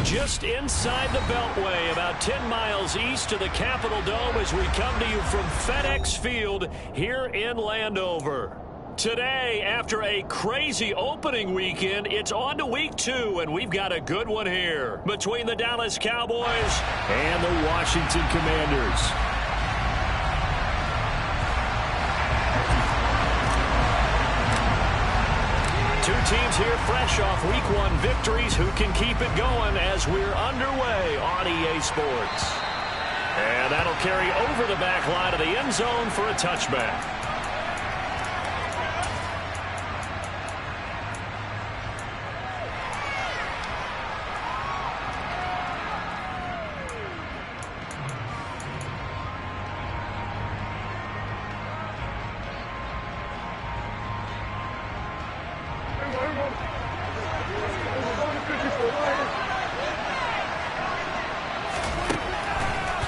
Just inside the Beltway, about 10 miles east of the Capitol Dome as we come to you from FedEx Field here in Landover. Today, after a crazy opening weekend, it's on to week 2, and we've got a good one here between the Dallas Cowboys and the Washington Commanders. Two teams here fresh off week 1 victories who can keep it going as we're underway on EA Sports. And that'll carry over the back line of the end zone for a touchback.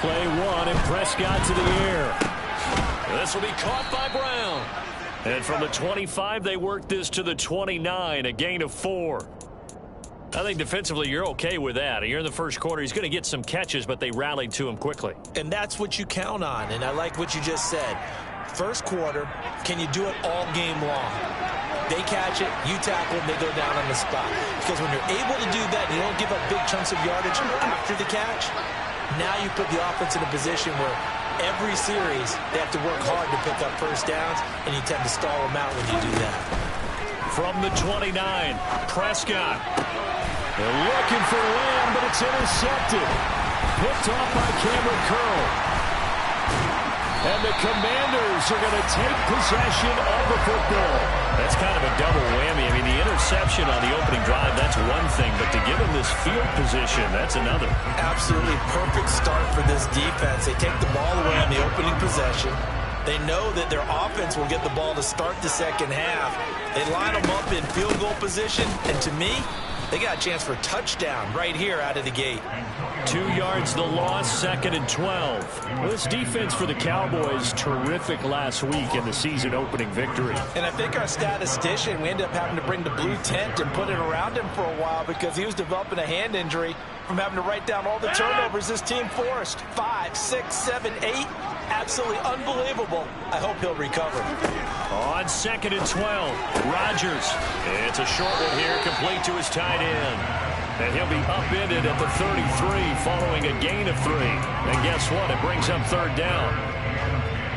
Play 1 and Prescott to the air. This will be caught by Brown. And from the 25, they work this to the 29, a gain of 4. I think defensively you're okay with that. You're in the first quarter. He's going to get some catches, but they rallied to him quickly. And that's what you count on, and I like what you just said. First quarter, can you do it all game long? They catch it, you tackle them, they go down on the spot. Because when you're able to do that, you don't give up big chunks of yardage after the catch, now you put the offense in a position where every series they have to work hard to pick up first downs, and you tend to stall them out when you do that. From the 29, Prescott. They're looking for Lamb, but it's intercepted. Picked off by Cameron Curl. And the Commanders are going to take possession of the football. That's kind of a double whammy. I mean, the interception on the opening drive, that's one thing. But to give them this field position, that's another. Absolutely perfect start for this defense. They take the ball away on the opening possession. They know that their offense will get the ball to start the second half. They line them up in field goal position. And to me, they got a chance for a touchdown right here out of the gate. 2 yards the loss, 2nd and 12. This defense for the Cowboys, terrific last week in the season opening victory. And I think our statistician, we ended up having to bring the blue tent and put it around him for a while because he was developing a hand injury from having to write down all the turnovers this team forced. 5, 6, 7, 8. Absolutely unbelievable. I hope he'll recover. On 2nd and 12, Rodgers. It's a short one here, complete to his tight end. And he'll be upended at the 33 following a gain of 3. And guess what? It brings up 3rd down.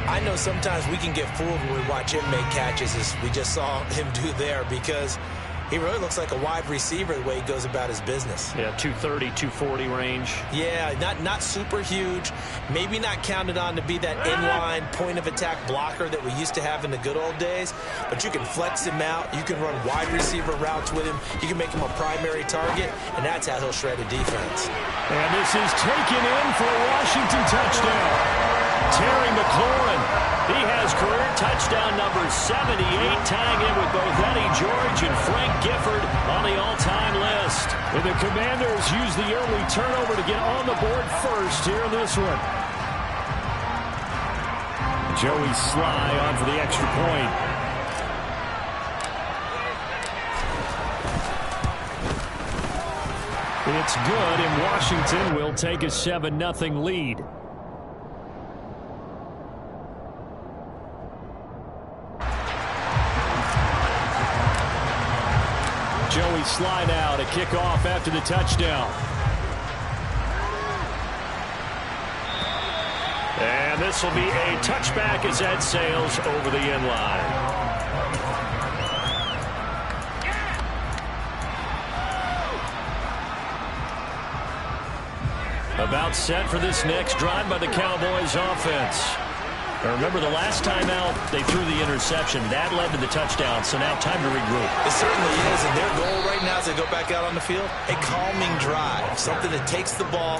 I know sometimes we can get fooled when we watch him make catches, as we just saw him do there, because he really looks like a wide receiver the way he goes about his business. Yeah, 230, 240 range. Yeah, not super huge. Maybe not counted on to be that inline point-of-attack blocker that we used to have in the good old days. But you can flex him out. You can run wide receiver routes with him. You can make him a primary target, and that's how he'll shred a defense. And this is taken in for a Washington touchdown. Terry McLaurin, he has career touchdown number 78, tying in with both Eddie George and Frank Gifford on the all-time list. And the Commanders use the early turnover to get on the board first here in this one. Joey Sly on for the extra point. It's good, and Washington will take a 7-0 lead. Joey Sly now to kick off after the touchdown. And this will be a touchback as that sails over the end line. About set for this next drive by the Cowboys offense. Now remember, the last time out, they threw the interception. That led to the touchdown, so now time to regroup. It certainly is, and their goal right now as they go back out on the field, a calming drive, something that takes the ball,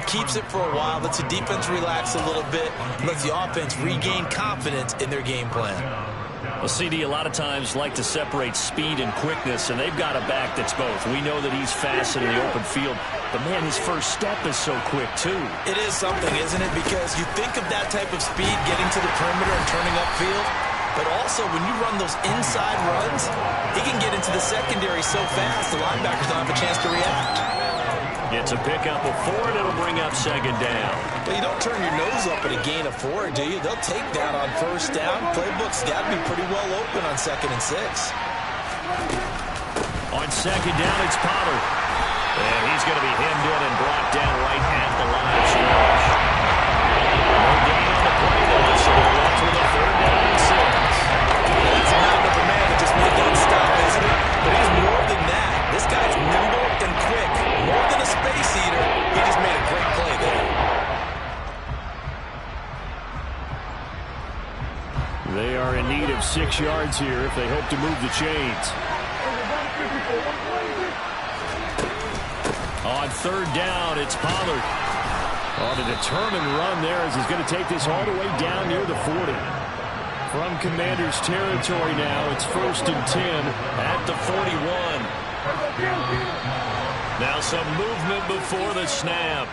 keeps it for a while, lets the defense relax a little bit, lets the offense regain confidence in their game plan. Well, CD, a lot of times like to separate speed and quickness, and they've got a back that's both. We know that he's fast in the open field, but, man, his first step is so quick, too. It is something, isn't it? Because you think of that type of speed getting to the perimeter and turning upfield, but also when you run those inside runs, he can get into the secondary so fast the linebackers don't have a chance to react. Gets a pickup of 4, and it'll bring up second down. Well, you don't turn your nose up at a gain of 4, do you? They'll take that on first down. Playbook's got to be pretty well open on 2nd and 6. On second down, it's Pollard. And he's going to be hemmed in and brought down right at the line of scrimmage. No gain on the play there, so they're left with a 3rd down and 6. That's a mountain of a man that just made that stop, isn't it? But he's more than that. This guy's nimble and quick. More than a space eater. He just made a great play there. They are in need of 6 yards here if they hope to move the chains. On 3rd down, it's Pollard. On a determined run there as he's going to take this all the way down near the 40. From Commanders territory now, it's 1st and 10 at the 41. Now some movement before the snap.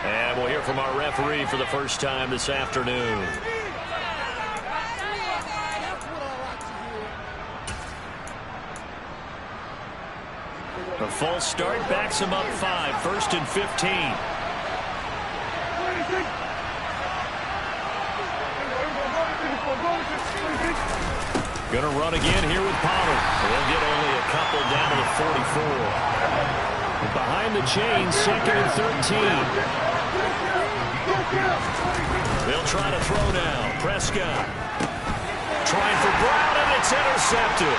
And we'll hear from our referee for the first time this afternoon. A false start backs him up 5, 1st and 15. Going to run again here with Pollard. They'll get only a couple down to the 44. Behind the chains, 2nd and 13. They'll try to throw now. Prescott trying for Brown, and it's intercepted.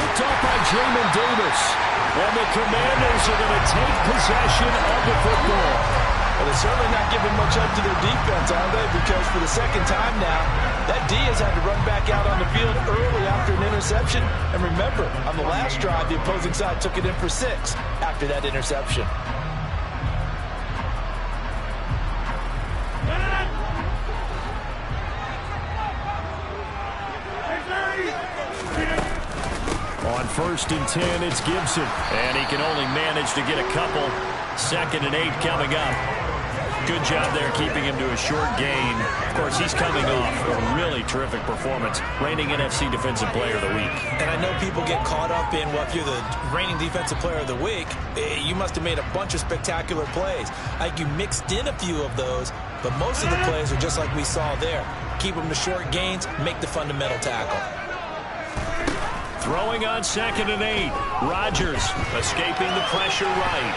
Picked off by Jamin Davis. And the Commanders are going to take possession of the football. Well, they're certainly not giving much up to their defense, are they? Because for the 2nd time now, that D has had to run back out on the field early after an interception. And remember, on the last drive, the opposing side took it in for 6 after that interception. On 1st and 10, it's Gibson. And he can only manage to get a couple. 2nd and 8 coming up. Good job there keeping him to a short gain. Of course, he's coming off a really terrific performance. Reigning NFC Defensive Player of the Week. And I know people get caught up in, well, if you're the reigning Defensive Player of the Week, you must have made a bunch of spectacular plays. Like you mixed in a few of those, but most of the plays are just like we saw there. Keep them to short gains, make the fundamental tackle. Throwing on 2nd and 8. Rodgers escaping the pressure right.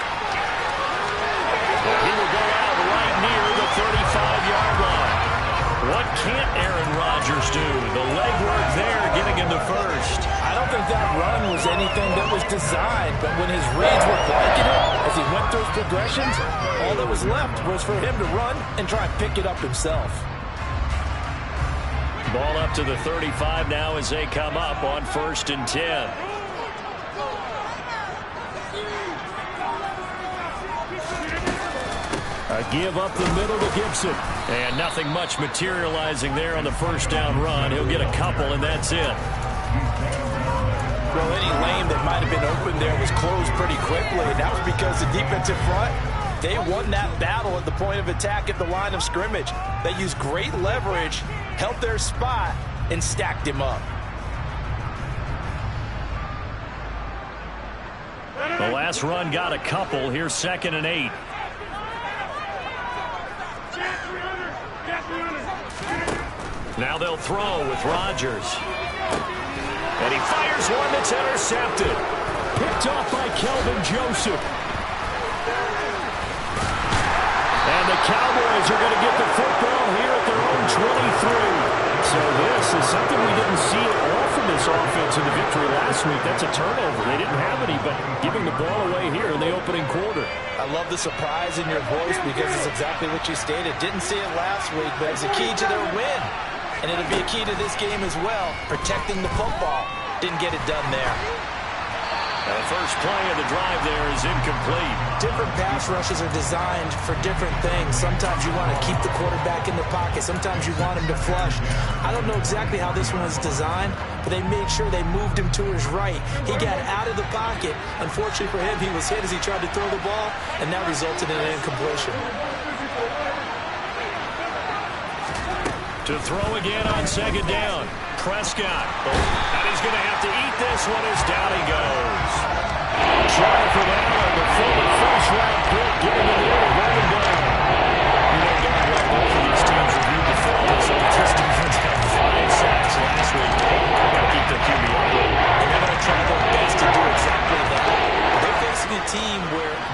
He will go out right near the 35-yard line. What can't Aaron Rodgers do? The legwork there getting him to 1st. I don't think that run was anything that was designed, but when his reads were blanking it, as he went those progressions, all that was left was for him to run and try and pick it up himself. Ball up to the 35 now as they come up on 1st and 10. A give up the middle to Gibson. And nothing much materializing there on the 1st down run. He'll get a couple, and that's it. Well, any lane that might have been open there was closed pretty quickly, and that was because the defensive front, they won that battle at the point of attack at the line of scrimmage. They used great leverage, held their spot, and stacked him up. The last run got a couple. Here's 2nd and 8. Now they'll throw with Rodgers. And he fires one that's intercepted. Picked off by Kelvin Joseph. And the Cowboys are going to get the football here at their own 23. So this is something we didn't see at all from this offense in the victory last week. That's a turnover. They didn't have any, but giving the ball away here in the opening quarter. I love the surprise in your voice because it's exactly what you stated. Didn't see it last week, but it's a key to their win. And it'll be a key to this game as well, protecting the football. Didn't get it done there. And the first play of the drive there is incomplete. Different pass rushes are designed for different things. Sometimes you want to keep the quarterback in the pocket. Sometimes you want him to flush. I don't know exactly how this one was designed, but they made sure they moved him to his right. He got out of the pocket. Unfortunately for him, he was hit as he tried to throw the ball, and that resulted in an incompletion. To throw again on 2nd down. Prescott. And he's going to have to eat this one as down he goes. Try for that on the former first-round pick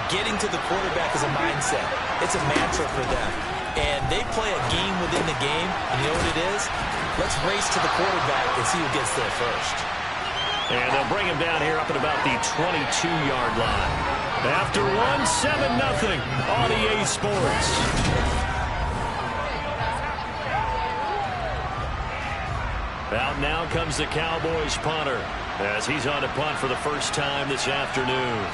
getting to the quarterback is a mindset. It's a mantra for them. And they play a game within the game. And you know what it is? Let's race to the quarterback and see who gets there first. And they'll bring him down here up at about the 22-yard line. After one, 7-0 on EA Sports. Out now comes the Cowboys punter as he's on to punt for the first time this afternoon.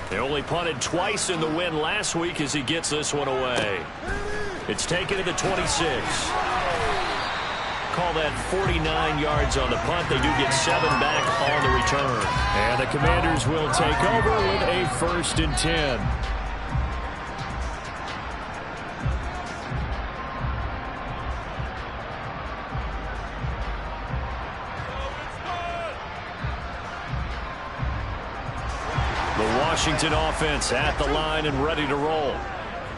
They only punted twice in the win last week as he gets this one away. It's taken to the 26. Call that 49 yards on the punt. They do get 7 back on the return. And the Commanders will take over with a 1st and 10. Washington offense at the line and ready to roll.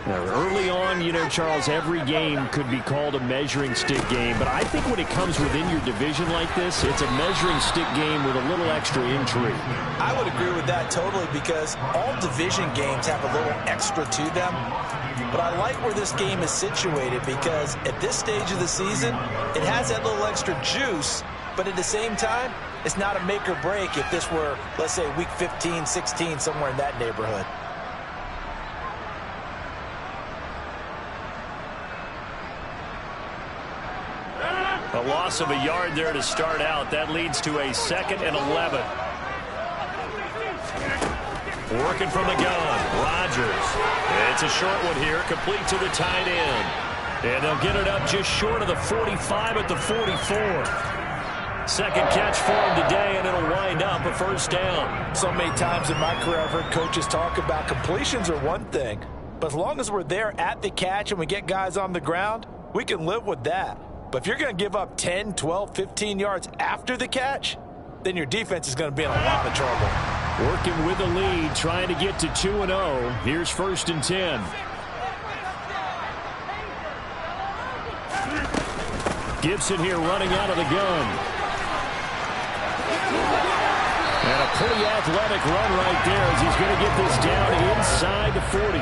Now, early on, you know, Charles, every game could be called a measuring stick game, but I think when it comes within your division like this, it's a measuring stick game with a little extra intrigue. I would agree with that totally because all division games have a little extra to them. But I like where this game is situated because at this stage of the season, it has that little extra juice, but at the same time, it's not a make or break if this were, let's say, week 15, 16, somewhere in that neighborhood. A loss of a yard there to start out. That leads to a 2nd and 11. Working from the gun, Rodgers. It's a short one here, complete to the tight end. And they'll get it up just short of the 45 at the 44. Second catch for him today, and it'll wind up a 1st down. So many times in my career, I've heard coaches talk about completions are one thing, but as long as we're there at the catch and we get guys on the ground, we can live with that. But if you're going to give up 10, 12, 15 yards after the catch, then your defense is going to be in a lot of trouble. Working with the lead, trying to get to 2-0. Here's 1st and 10. Gibson here running out of the gun. And a pretty athletic run right there as he's going to get this down inside the 40.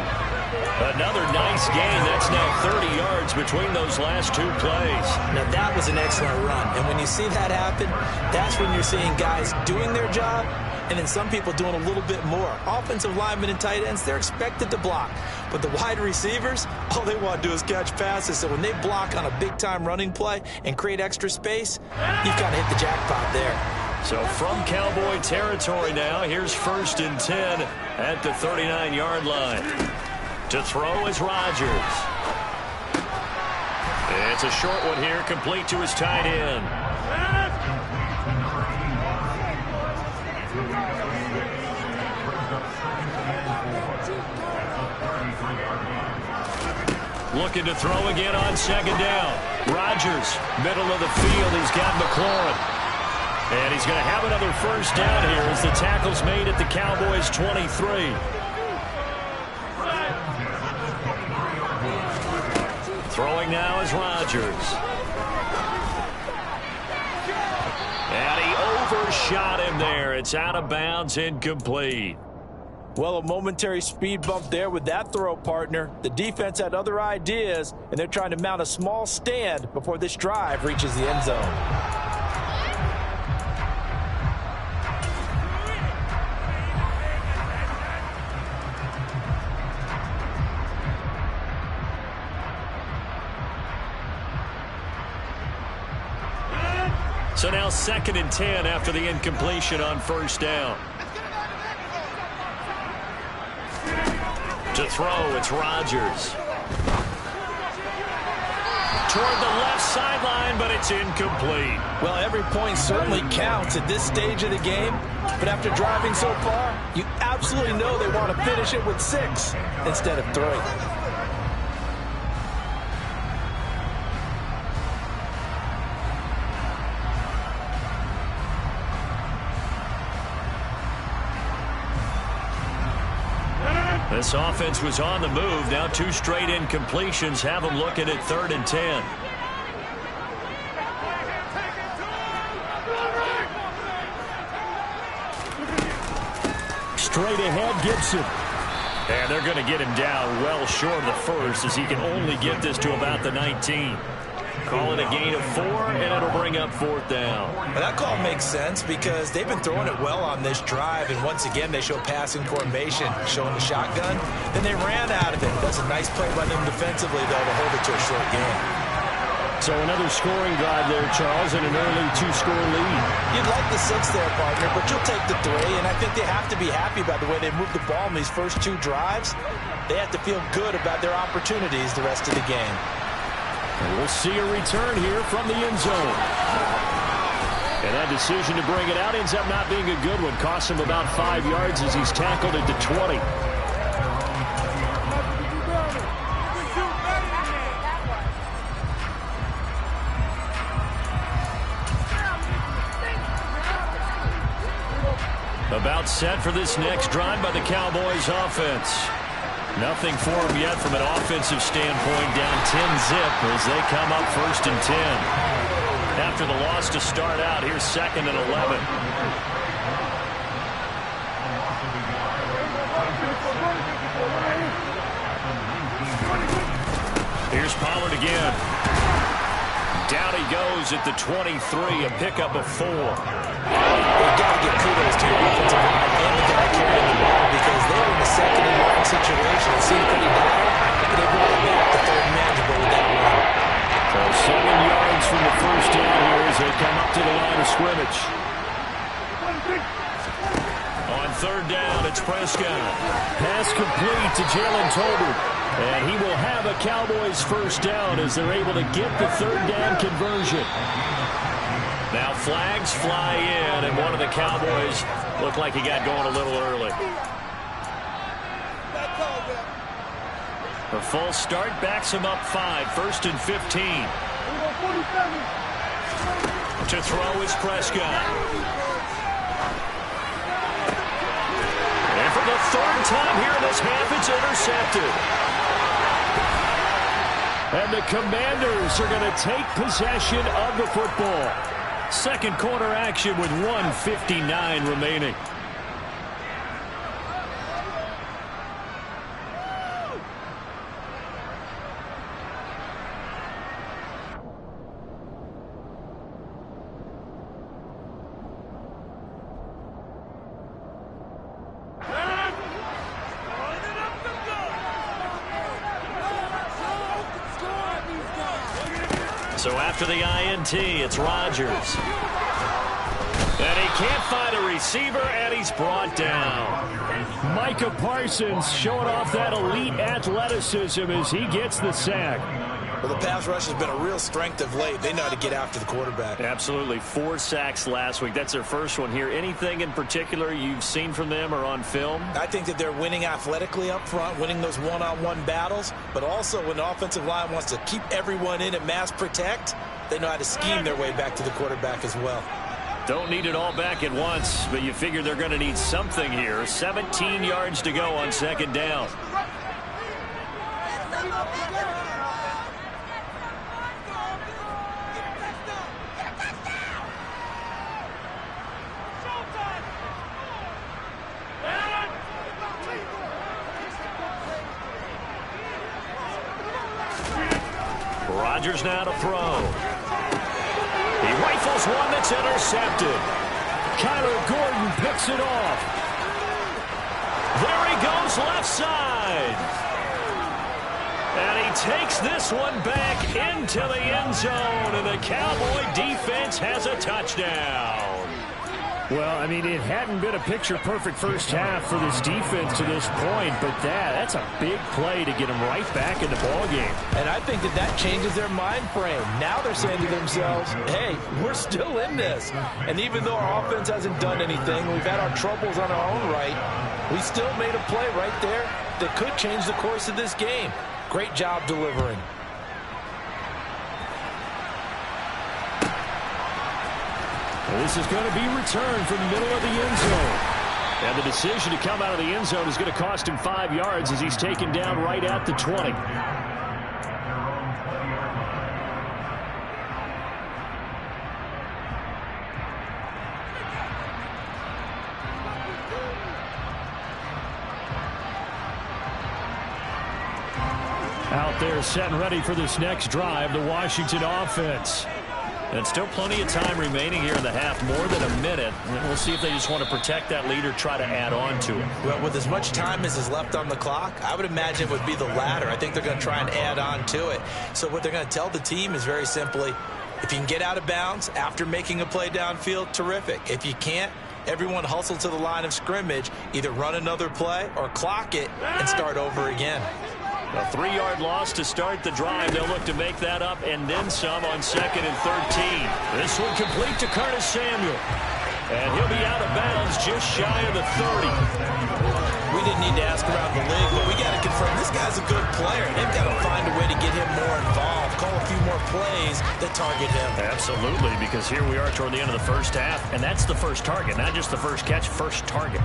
Another nice gain. That's now 30 yards between those last 2 plays. Now, that was an excellent run. And when you see that happen, that's when you're seeing guys doing their job and then some people doing a little bit more. Offensive linemen and tight ends, they're expected to block. But the wide receivers, all they want to do is catch passes. So when they block on a big-time running play and create extra space, you've got to hit the jackpot there. So from Cowboy territory now, here's 1st and 10 at the 39-yard line. To throw is Rodgers. It's a short one here, complete to his tight end. Looking to throw again on 2nd down. Rodgers, middle of the field. He's got McLaurin. And he's going to have another 1st down here as the tackle's made at the Cowboys' 23. Throwing now is Rodgers. And he overshot him there. It's out of bounds, incomplete. Well, a momentary speed bump there with that throw, partner. The defense had other ideas, and they're trying to mount a small stand before this drive reaches the end zone. So now 2nd and 10 after the incompletion on 1st down. To throw, it's Rodgers. Toward the left sideline, but it's incomplete. Well, every point certainly counts at this stage of the game. But after driving so far, you absolutely know they want to finish it with 6 instead of 3. This offense was on the move. Now 2 straight incompletions have them looking at 3rd and 10. straight ahead, Gibson. And they're going to get him down well short of the first as he can only get this to about the 19. Call it a gain of 4, and it'll bring up 4th down. Well, that call makes sense because they've been throwing it well on this drive, and once again they show passing formation, showing the shotgun. Then they ran out of it. That's a nice play by them defensively, though, to hold it to a short game. So another scoring drive there, Charles, and an early 2-score lead. You'd like the 6 there, partner, but you'll take the 3, and I think they have to be happy about the way they moved the ball in these first 2 drives. They have to feel good about their opportunities the rest of the game. And we'll see a return here from the end zone. And that decision to bring it out ends up not being a good one. Costs him about 5 yards as he's tackled at the 20. About set for this next drive by the Cowboys offense. Nothing for them yet from an offensive standpoint, down 10-zip as they come up 1st and 10. After the loss to start out, here's 2nd and 11. Here's Pollard again. Down he goes at the 23, a pickup of 4. They've got to give kudos to the offensive line and the guy carrying the ball because they were in a 2nd and 1 situation. It seemed pretty dire, but they brought it back to 3rd and manageable with that run. So 7 yards from the first down here as they come up to the line of scrimmage. On 3rd down, it's Prescott. Pass complete to Jalen Tolbert. And he will have a Cowboys 1st down as they're able to get the 3rd down conversion. Now flags fly in, and one of the Cowboys looked like he got going a little early. A false start backs him up 5, 1st and 15. To throw is Prescott. And for the 3rd time here in this half, it's intercepted. And the Commanders are going to take possession of the football. 2nd quarter action with 1:59 remaining. So after the INT, it's Rodgers. And he can't find a receiver, and he's brought down. Micah Parsons showing off that elite athleticism as he gets the sack. Well, the pass rush has been a real strength of late. They know how to get after the quarterback. Absolutely. 4 sacks last week. That's their first one here. Anything in particular you've seen from them or on film? I think that they're winning athletically up front, winning those one-on-one battles, but also when the offensive line wants to keep everyone in and mass protect, they know how to scheme their way back to the quarterback as well. Don't need it all back at once, but you figure they're going to need something here. 17 yards to go on 2nd down. Rodgers now to throw. He rifles one that's intercepted. Kyler Gordon picks it off. There he goes left side. And he takes this one back into the end zone, and the Cowboy defense has a touchdown. Well, I mean, it hadn't been a picture-perfect first half for this defense to this point, but that's a big play to get them right back in the ballgame. And I think that changes their mind frame. Now they're saying to themselves, hey, we're still in this. And even though our offense hasn't done anything, we've had our troubles on our own right, we still made a play right there that could change the course of this game. Great job delivering. This is going to be returned from the middle of the end zone. And the decision to come out of the end zone is going to cost him 5 yards as he's taken down right at the 20. Out there set and ready for this next drive, the Washington offense. And still plenty of time remaining here in the half, more than a minute. And we'll see if they just want to protect that lead or try to add on to it. Well, with as much time as is left on the clock, I would imagine it would be the latter. I think they're going to try and add on to it. So what they're going to tell the team is very simply, if you can get out of bounds after making a play downfield, terrific. If you can't, everyone hustle to the line of scrimmage, either run another play or clock it and start over again. A 3-yard loss to start the drive. They'll look to make that up and then some on 2nd and 13. This one complete to Curtis Samuel. And he'll be out of bounds just shy of the 30. We didn't need to ask around the league, but we got to confirm this guy's a good player. They've got to find a way to get him more involved, call a few more plays that target him. Absolutely, because here we are toward the end of the first half, and that's the first target, not just the first catch, first target.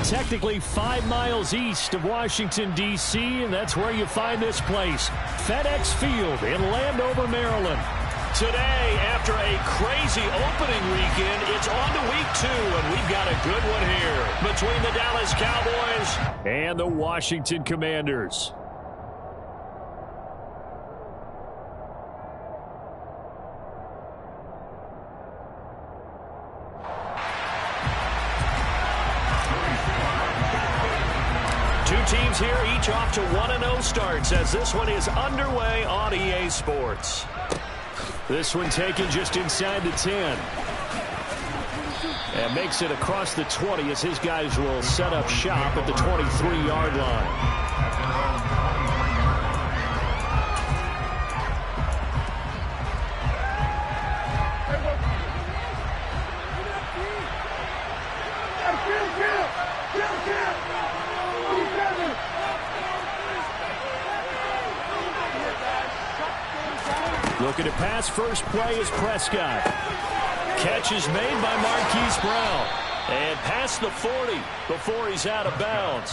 technically 5 miles east of Washington, D.C., and that's where you find this place, FedEx Field in Landover, Maryland. Today, after a crazy opening weekend, it's on to week 2, and we've got a good one here between the Dallas Cowboys and the Washington Commanders. Two teams here, each off to 1-0 starts as this one is underway on EA Sports. This one taken just inside the 10. And makes it across the 20 as his guys will set up shop at the 23-yard line. Looking to pass, first play is Prescott. Catch is made by Marquise Brown. And past the 40 before he's out of bounds.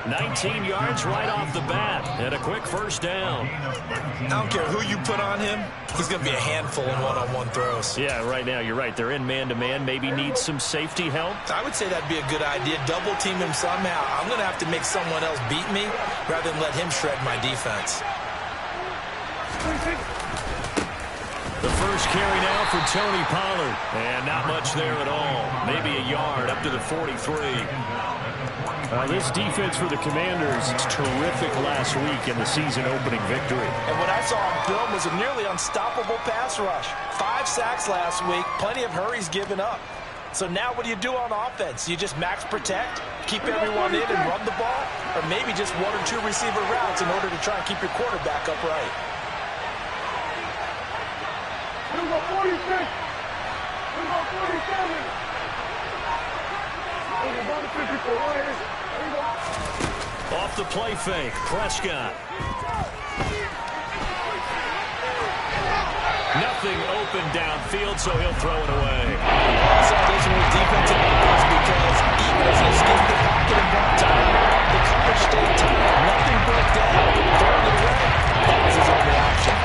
19 yards right off the bat. And a quick first down. I don't care who you put on him. He's going to be a handful in one-on-one throws. Yeah, right now you're right. They're in man-to-man. Maybe needs some safety help. I would say that'd be a good idea. Double team him somehow. I'm going to have to make someone else beat me rather than let him shred my defense. The first carry now for Tony Pollard. And not much there at all. Maybe a yard up to the 43. This defense for the Commanders is terrific last week in the season-opening victory. And what I saw on film was a nearly unstoppable pass rush. 5 sacks last week, plenty of hurries given up. So now what do you do on offense? You just max protect, keep everyone in and run the ball? Or maybe just 1 or 2 receiver routes in order to try and keep your quarterback upright? 46. 47. Off the play fake, Prescott. Nothing open downfield, so he'll throw it away. Also, those are defensive numbers because even as they escaped the pocket and brought time, the coverage stayed tight. Nothing broke down. Throwing it away. That was his only option.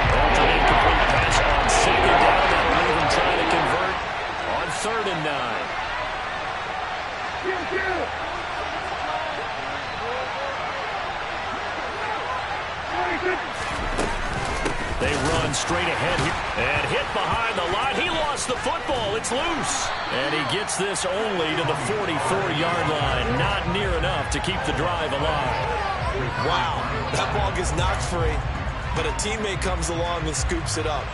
That's an incomplete pass on second down. That'll leave him trying to convert on 3rd and 9. They run straight ahead here and hit behind the line. He lost the football. It's loose. And he gets this only to the 44-yard line. Not near enough to keep the drive alive. Wow, that ball gets knocked free, but a teammate comes along and scoops it up.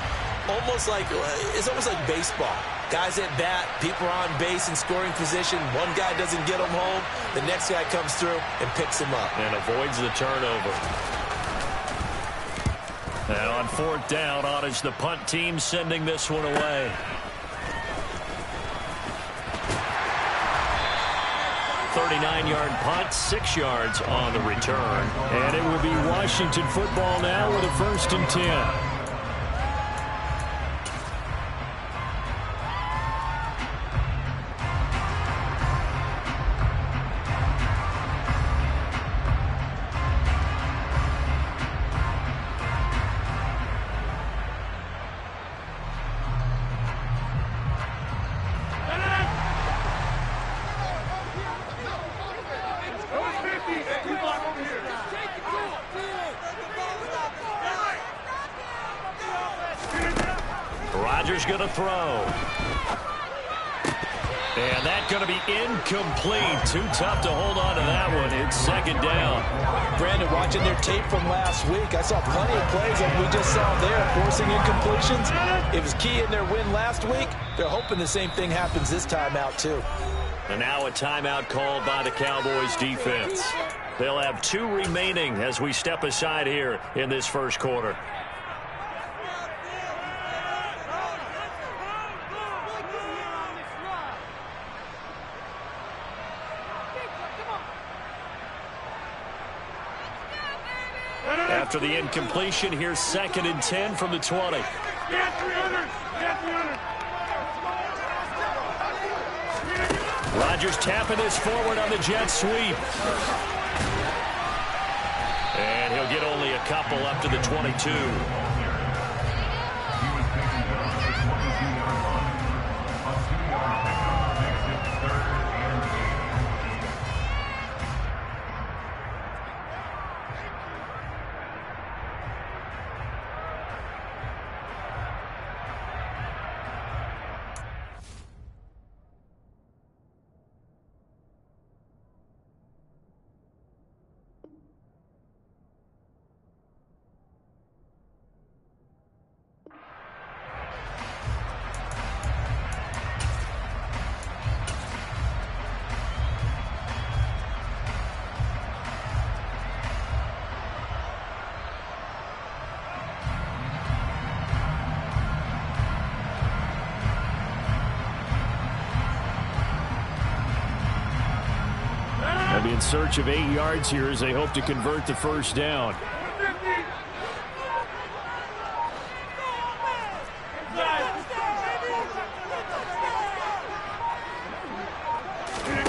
It's almost like baseball. Guys at bat, people are on base in scoring position. One guy doesn't get him home. The next guy comes through and picks him up. And avoids the turnover. And on 4th down, on is the punt team sending this one away. .39-yard punt, 6 yards on the return. And it will be Washington football now with a 1st and 10. Rodgers going to throw. And that's going to be incomplete. Too tough to hold on to that one. It's 2nd down. Brandon, watching their tape from last week, I saw plenty of plays like we just saw there, forcing incompletions. It was key in their win last week. They're hoping the same thing happens this time out, too. And now a timeout called by the Cowboys defense. They'll have 2 remaining as we step aside here in this first quarter. After the incompletion, here's 2nd and 10 from the 20. Chargers tapping this forward on the jet sweep. And he'll get only a couple up to the 22. They'll be in search of 8 yards here as they hope to convert the first down.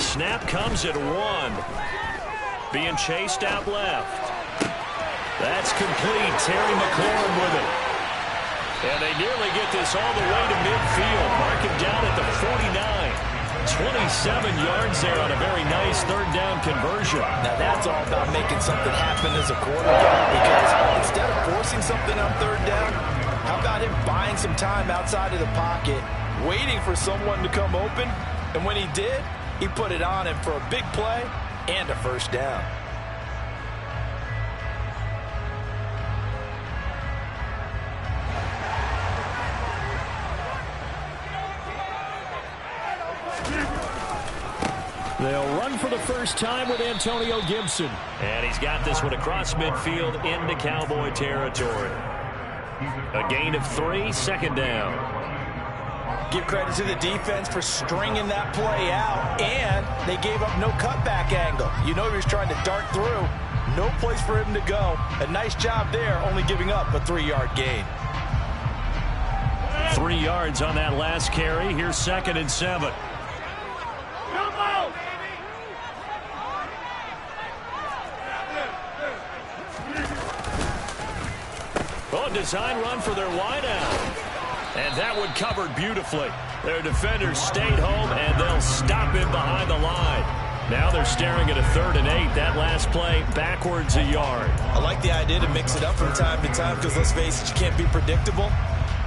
Snap comes at 1. Being chased out left. That's complete. Terry McLaurin with it. And they nearly get this all the way to midfield. Mark him down at the 49. 27 yards there on a very nice third down conversion. Now that's all about making something happen as a quarterback, because instead of forcing something on third down, how about him buying some time outside of the pocket, waiting for someone to come open, and when he did, he put it on him for a big play and a first down. They'll run for the first time with Antonio Gibson. And he's got this one across midfield into Cowboy territory. A gain of 3, second down. Give credit to the defense for stringing that play out, and they gave up no cutback angle. You know he was trying to dart through. No place for him to go. A nice job there, only giving up a 3-yard gain. 3 yards on that last carry. Here's 2nd and 7. Design run for their wideout. And that one covered beautifully. Their defenders stayed home, and they'll stop him behind the line. Now they're staring at a 3rd and 8. That last play backwards a yard. I like the idea to mix it up from time to time because, let's face it, you can't be predictable.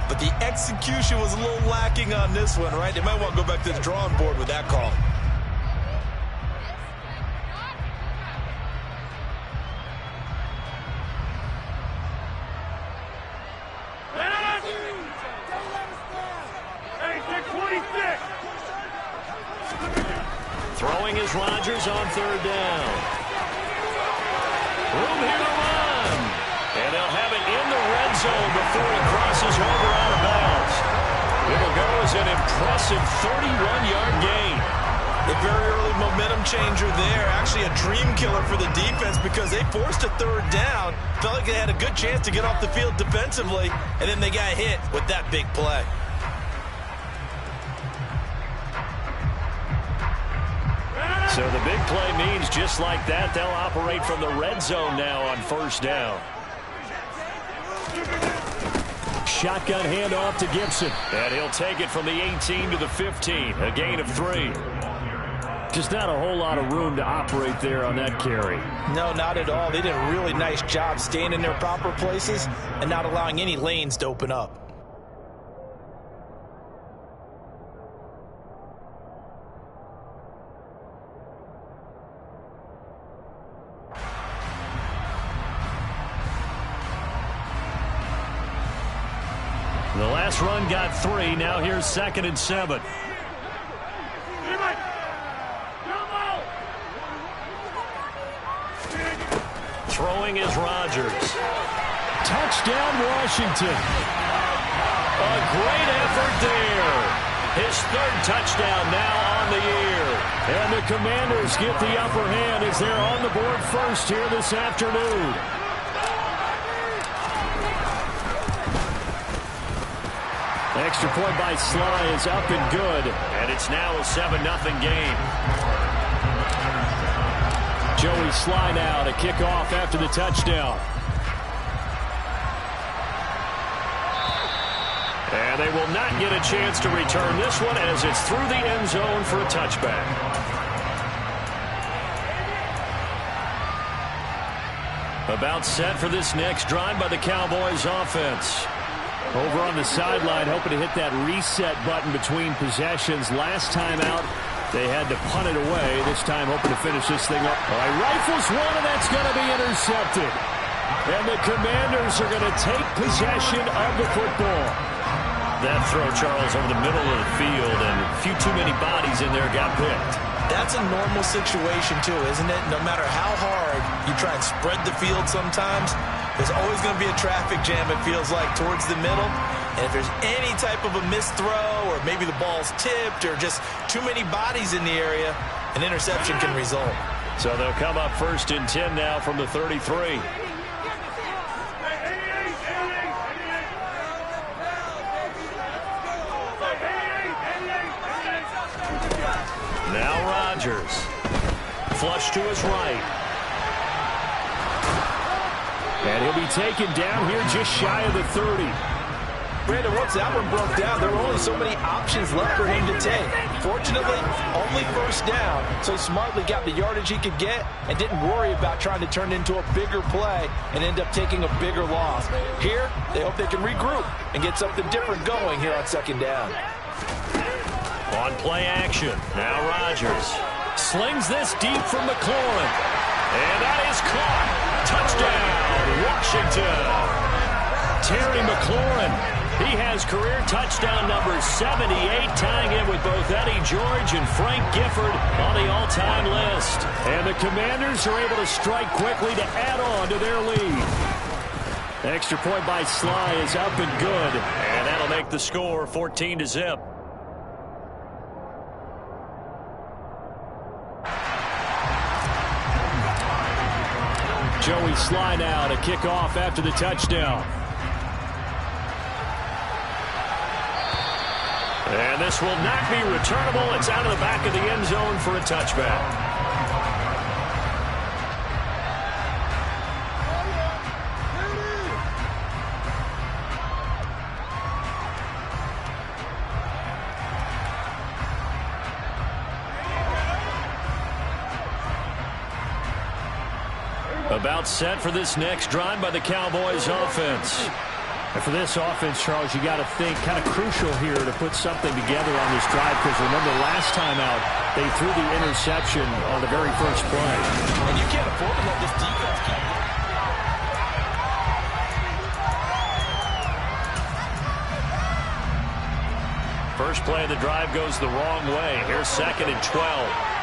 But the execution was a little lacking on this one, right? They might want to go back to the drawing board with that call. Throwing is Rodgers on 3rd down. Room here to run. And they'll have it in the red zone before he crosses over out of bounds. It'll go as an impressive 31-yard gain. A very early momentum changer there. Actually a dream killer for the defense because they forced a 3rd down. Felt like they had a good chance to get off the field defensively, and then they got hit with that big play. So the big play means just like that, they'll operate from the red zone now on 1st down. Shotgun handoff to Gibson. And he'll take it from the 18 to the 15. A gain of 3. Just not a whole lot of room to operate there on that carry. No, not at all. They did a really nice job staying in their proper places and not allowing any lanes to open up. The last run got 3. Now here's 2nd and 7. Throwing is Rodgers. Touchdown, Washington. A great effort there. His 3rd touchdown now on the year. And the Commanders get the upper hand as they're on the board first here this afternoon. Extra point by Sly is up and good. And it's now a 7-0 game. Joey Sly now to kick off after the touchdown. And they will not get a chance to return this one as it's through the end zone for a touchback. About set for this next drive by the Cowboys offense. Over on the sideline, hoping to hit that reset button between possessions. Last time out, they had to punt it away. This time, hoping to finish this thing up. All right, rifles one, and that's going to be intercepted. And the Commanders are going to take possession of the football. That throw, Charles, over the middle of the field, and a few too many bodies in there got picked. That's a normal situation, too, isn't it? No matter how hard you try and spread the field sometimes, there's always going to be a traffic jam, it feels like, towards the middle. And if there's any type of a missed throw, or maybe the ball's tipped, or just too many bodies in the area, an interception can result. So they'll come up 1st and 10 now from the 33. Now Rodgers. Flush to his right. And he'll be taken down here just shy of the 30. Brandon, once that one broke down, there were only so many options left for him to take. Fortunately, only 1st down, so he smartly got the yardage he could get and didn't worry about trying to turn it into a bigger play and end up taking a bigger loss. Here, they hope they can regroup and get something different going here on 2nd down. On play action, now Rodgers slings this deep from McLaurin. And that is caught. Touchdown, Washington. Terry McLaurin. He has career touchdown number 78, tying it with both Eddie George and Frank Gifford on the all-time list. And the Commanders are able to strike quickly to add on to their lead. Extra point by Sly is up and good. And that'll make the score 14-0. Joey Sly now to kick off after the touchdown. And this will not be returnable. It's out of the back of the end zone for a touchback. About set for this next drive by the Cowboys offense. And for this offense, Charles, you got to think kind of crucial here to put something together on this drive, because remember last time out they threw the interception on the very first play. And you can't afford to let this defense keep going. First play of the drive goes the wrong way. Here's 2nd and 12.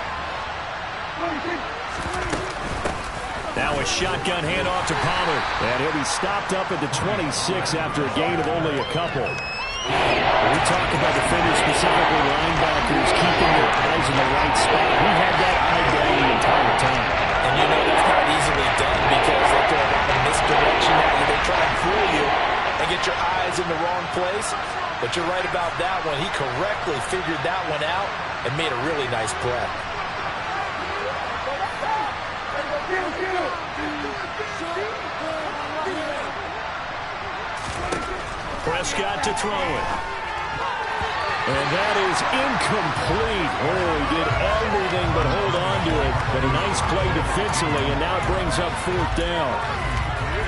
Now a shotgun handoff to Pollard. And he'll be stopped up at the 26 after a gain of only a couple. We talk about defenders, specifically linebackers, keeping their eyes in the right spot. He had that eye down the entire time. And you know that's not easily done because they throw a lot of misdirection at you. They try and fool you and get your eyes in the wrong place. But you're right about that one. He correctly figured that one out and made a really nice play. Prescott to throw it. And that is incomplete. Oh, he did everything but hold on to it. But a nice play defensively, and now it brings up 4th down.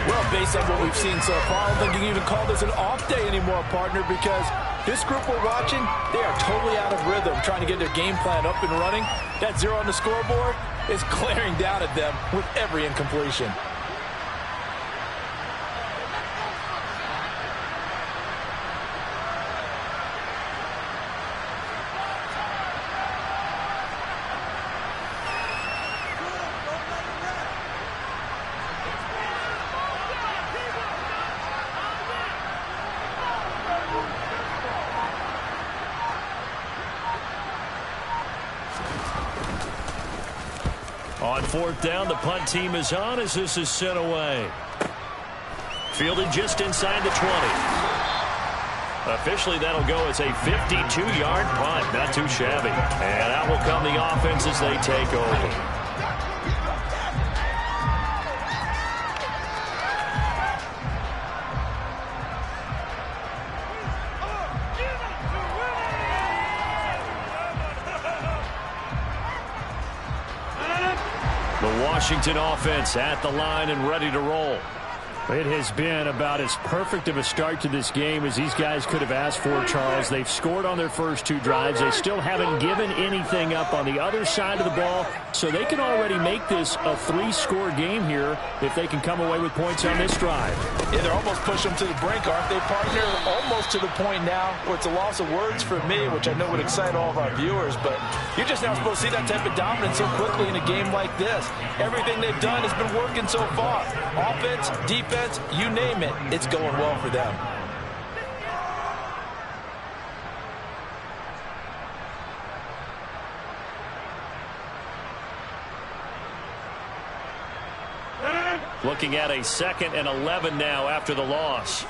Well, based on what we've seen so far, I don't think you can even call this an off day anymore, partner, because this group we're watching, they are totally out of rhythm, trying to get their game plan up and running. That 0 on the scoreboard is glaring down at them with every incompletion. On 4th down, the punt team is on as this is sent away. Fielded just inside the 20. Officially, that'll go as a 52-yard punt. Not too shabby. And out will come the offense as they take over. The Washington offense at the line and ready to roll. It has been about as perfect of a start to this game as these guys could have asked for, Charles. They've scored on their first two drives. They still haven't given anything up on the other side of the ball, so they can already make this a 3-score game here if they can come away with points on this drive. Yeah, they're almost pushing them to the brink, aren't they, partner? Almost to the point now where it's a loss of words for me, which I know would excite all of our viewers, but you're just not supposed to see that type of dominance so quickly in a game like this. Everything they've done has been working so far. Offense, defense, you name it, it's going well for them. Looking at a 2nd and 11 now after the loss.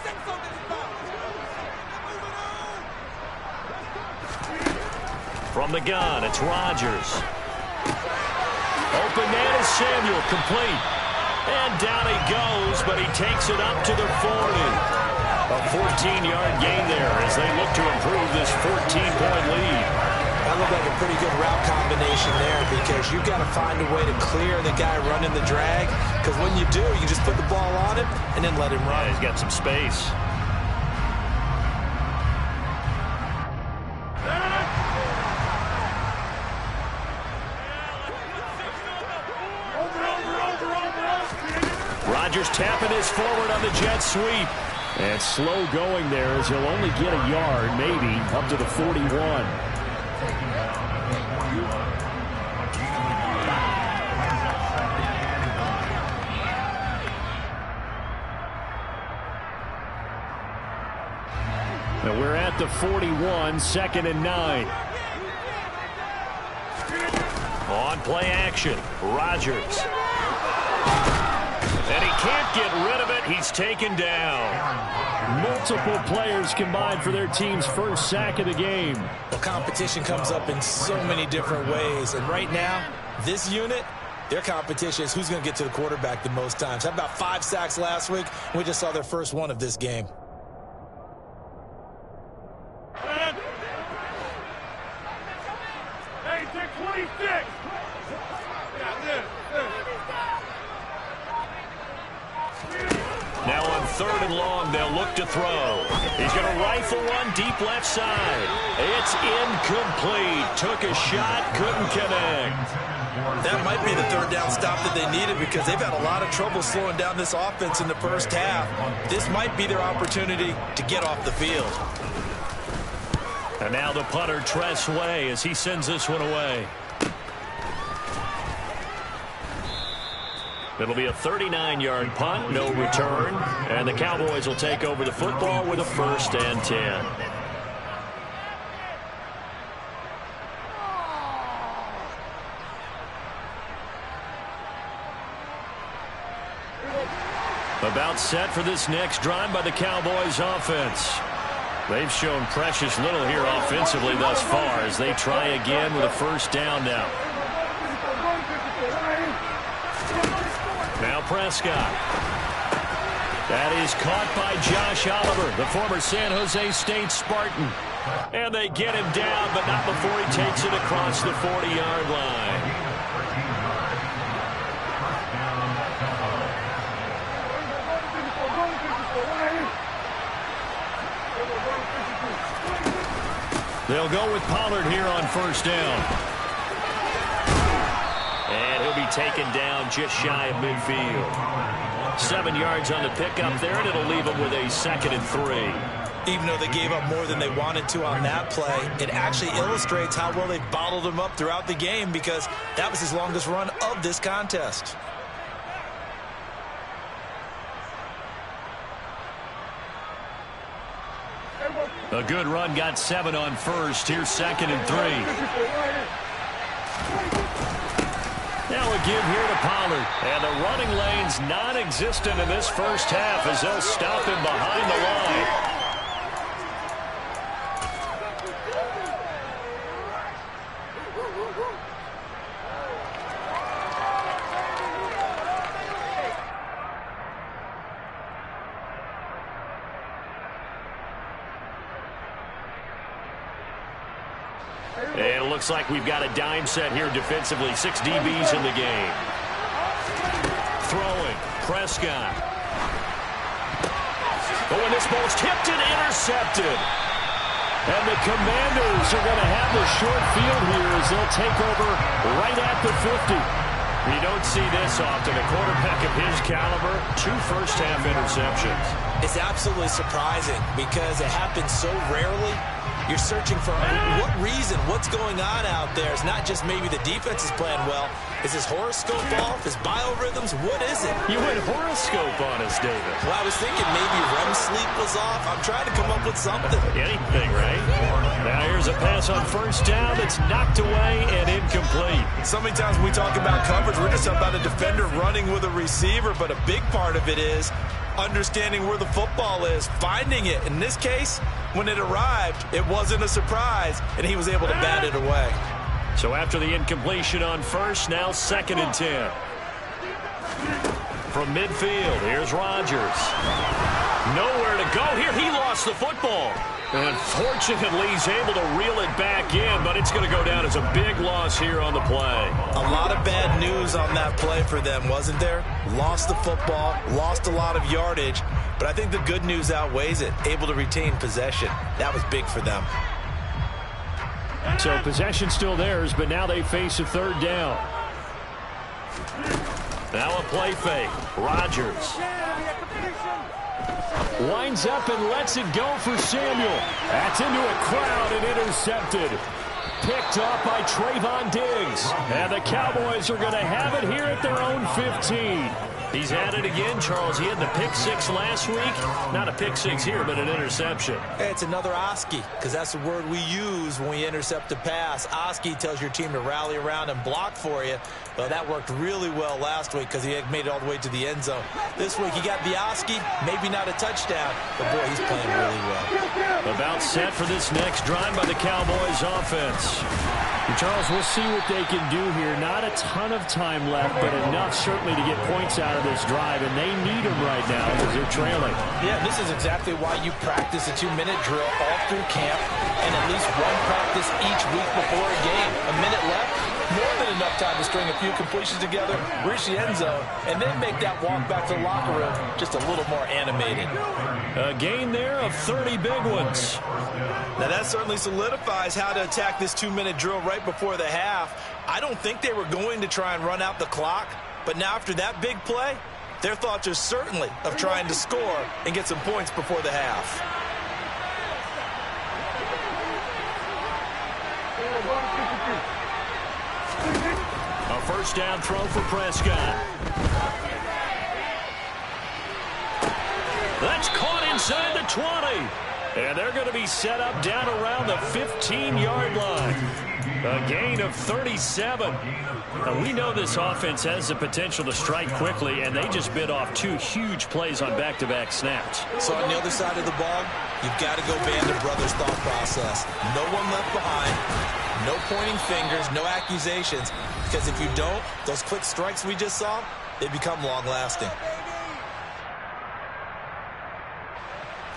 From the gun, it's Rodgers. Open man is Samuel, complete. And down he goes, but he takes it up to the 40. A 14-yard gain there as they look to improve this 14-point lead. That looked like a pretty good route combination there because you've got to find a way to clear the guy running the drag, because when you do, you just put the ball on him and then let him run. Yeah, he's got some space. Rodgers tapping his forward on the jet sweep. And slow going there as he'll only get a yard, maybe, up to the 41. And we're at the 41, 2nd and 9. On play action, Rodgers. And he can't get rid of it. He's taken down. Multiple players combined for their team's first sack of the game. The competition comes up in so many different ways. And right now, this unit, their competition is who's going to get to the quarterback the most times. Had about 5 sacks last week. We just saw their first one of this game. Hey, take 26. Now on 3rd and long, they'll look to throw. He's going to rifle one deep left side. It's incomplete. Took a shot, couldn't connect. That might be the 3rd down stop that they needed because they've had a lot of trouble slowing down this offense in the first half. This might be their opportunity to get off the field. And now the punter, Tress Way, as he sends this one away. It'll be a 39-yard punt, no return. And the Cowboys will take over the football with a 1st and 10. About set for this next drive by the Cowboys offense. They've shown precious little here offensively thus far as they try again with a 1st down now. Now Prescott. That is caught by Josh Oliver, the former San Jose State Spartan. And they get him down, but not before he takes it across the 40-yard line. They'll go with Pollard here on 1st down. And he'll be taken down just shy of midfield. 7 yards on the pickup there, and it'll leave him with a 2nd and 3. Even though they gave up more than they wanted to on that play, it actually illustrates how well they bottled him up throughout the game because that was his longest run of this contest. A good run, got 7 on 1st. Here's 2nd and 3. Now a give here to Pollard. And the running lane's non-existent in this first half as they'll stop him behind the line. looks like we've got a dime set here defensively. 6 DBs in the game. Throwing. Prescott. Oh, and this ball's tipped and intercepted. And the Commanders are going to have the short field here as they'll take over right at the 50. You don't see this often. A quarterback of his caliber, 2 first-half interceptions. It's absolutely surprising because it happens so rarely. You're searching for what reason, what's going on out there. It's not just maybe the defense is playing well. Is his horoscope off? His biorhythms? What is it? You went horoscope on us, David. Well, I was thinking maybe REM sleep was off. I'm trying to come up with something. Anything, right? Now here's a pass on first down that's knocked away and incomplete. So many times when we talk about coverage, we're just about a defender running with a receiver, but a big part of it is understanding where the football is, finding it. In this case, when it arrived, it wasn't a surprise, and he was able to bat it away. So after the incompletion on first, now 2nd and 10. From midfield, here's Rodgers. Nowhere to go here. He lost the football. And fortunately, he's able to reel it back in, but it's going to go down as a big loss here on the play. A lot of bad news on that play for them, wasn't there? Lost the football, lost a lot of yardage, but I think the good news outweighs it. Able to retain possession. That was big for them. So possession still theirs, but now they face a 3rd down. Now a play fake. Rodgers winds up and lets it go for Samuel. That's into a crowd and intercepted. Picked off by Trayvon Diggs. And the Cowboys are going to have it here at their own 15. He's at it again, Charles. He had the pick 6 last week. Not a pick 6 here, but an interception. Hey, it's another Oski, because that's the word we use when we intercept a pass. Oski tells your team to rally around and block for you. Well, that worked really well last week because he had made it all the way to the end zone. This week, he got the Oski, maybe not a touchdown, but boy, he's playing really well. About set for this next drive by the Cowboys offense. And Charles, we'll see what they can do here. Not a ton of time left, but enough certainly to get points out of this drive, and they need them right now because they're trailing. Yeah, this is exactly why you practice a 2-minute drill all through camp and at least one practice each week before a game. A minute left, more than enough time to string a few completions together, reach the end zone, and then make that walk back to the locker room just a little more animated. A gain there of 30 big ones. Now that certainly solidifies how to attack this 2-minute drill right before the half. I don't think they were going to try and run out the clock, but now after that big play, their thoughts are certainly of trying to score and get some points before the half. A first down throw for Prescott. That's caught inside the 20. And they're going to be set up down around the 15-yard line. A gain of 37. Now, we know this offense has the potential to strike quickly, and they just bit off 2 huge plays on back-to-back snaps. So on the other side of the ball, you've got to go Band of Brothers thought process. No one left behind, no pointing fingers, no accusations, because if you don't, those quick strikes we just saw, they become long-lasting.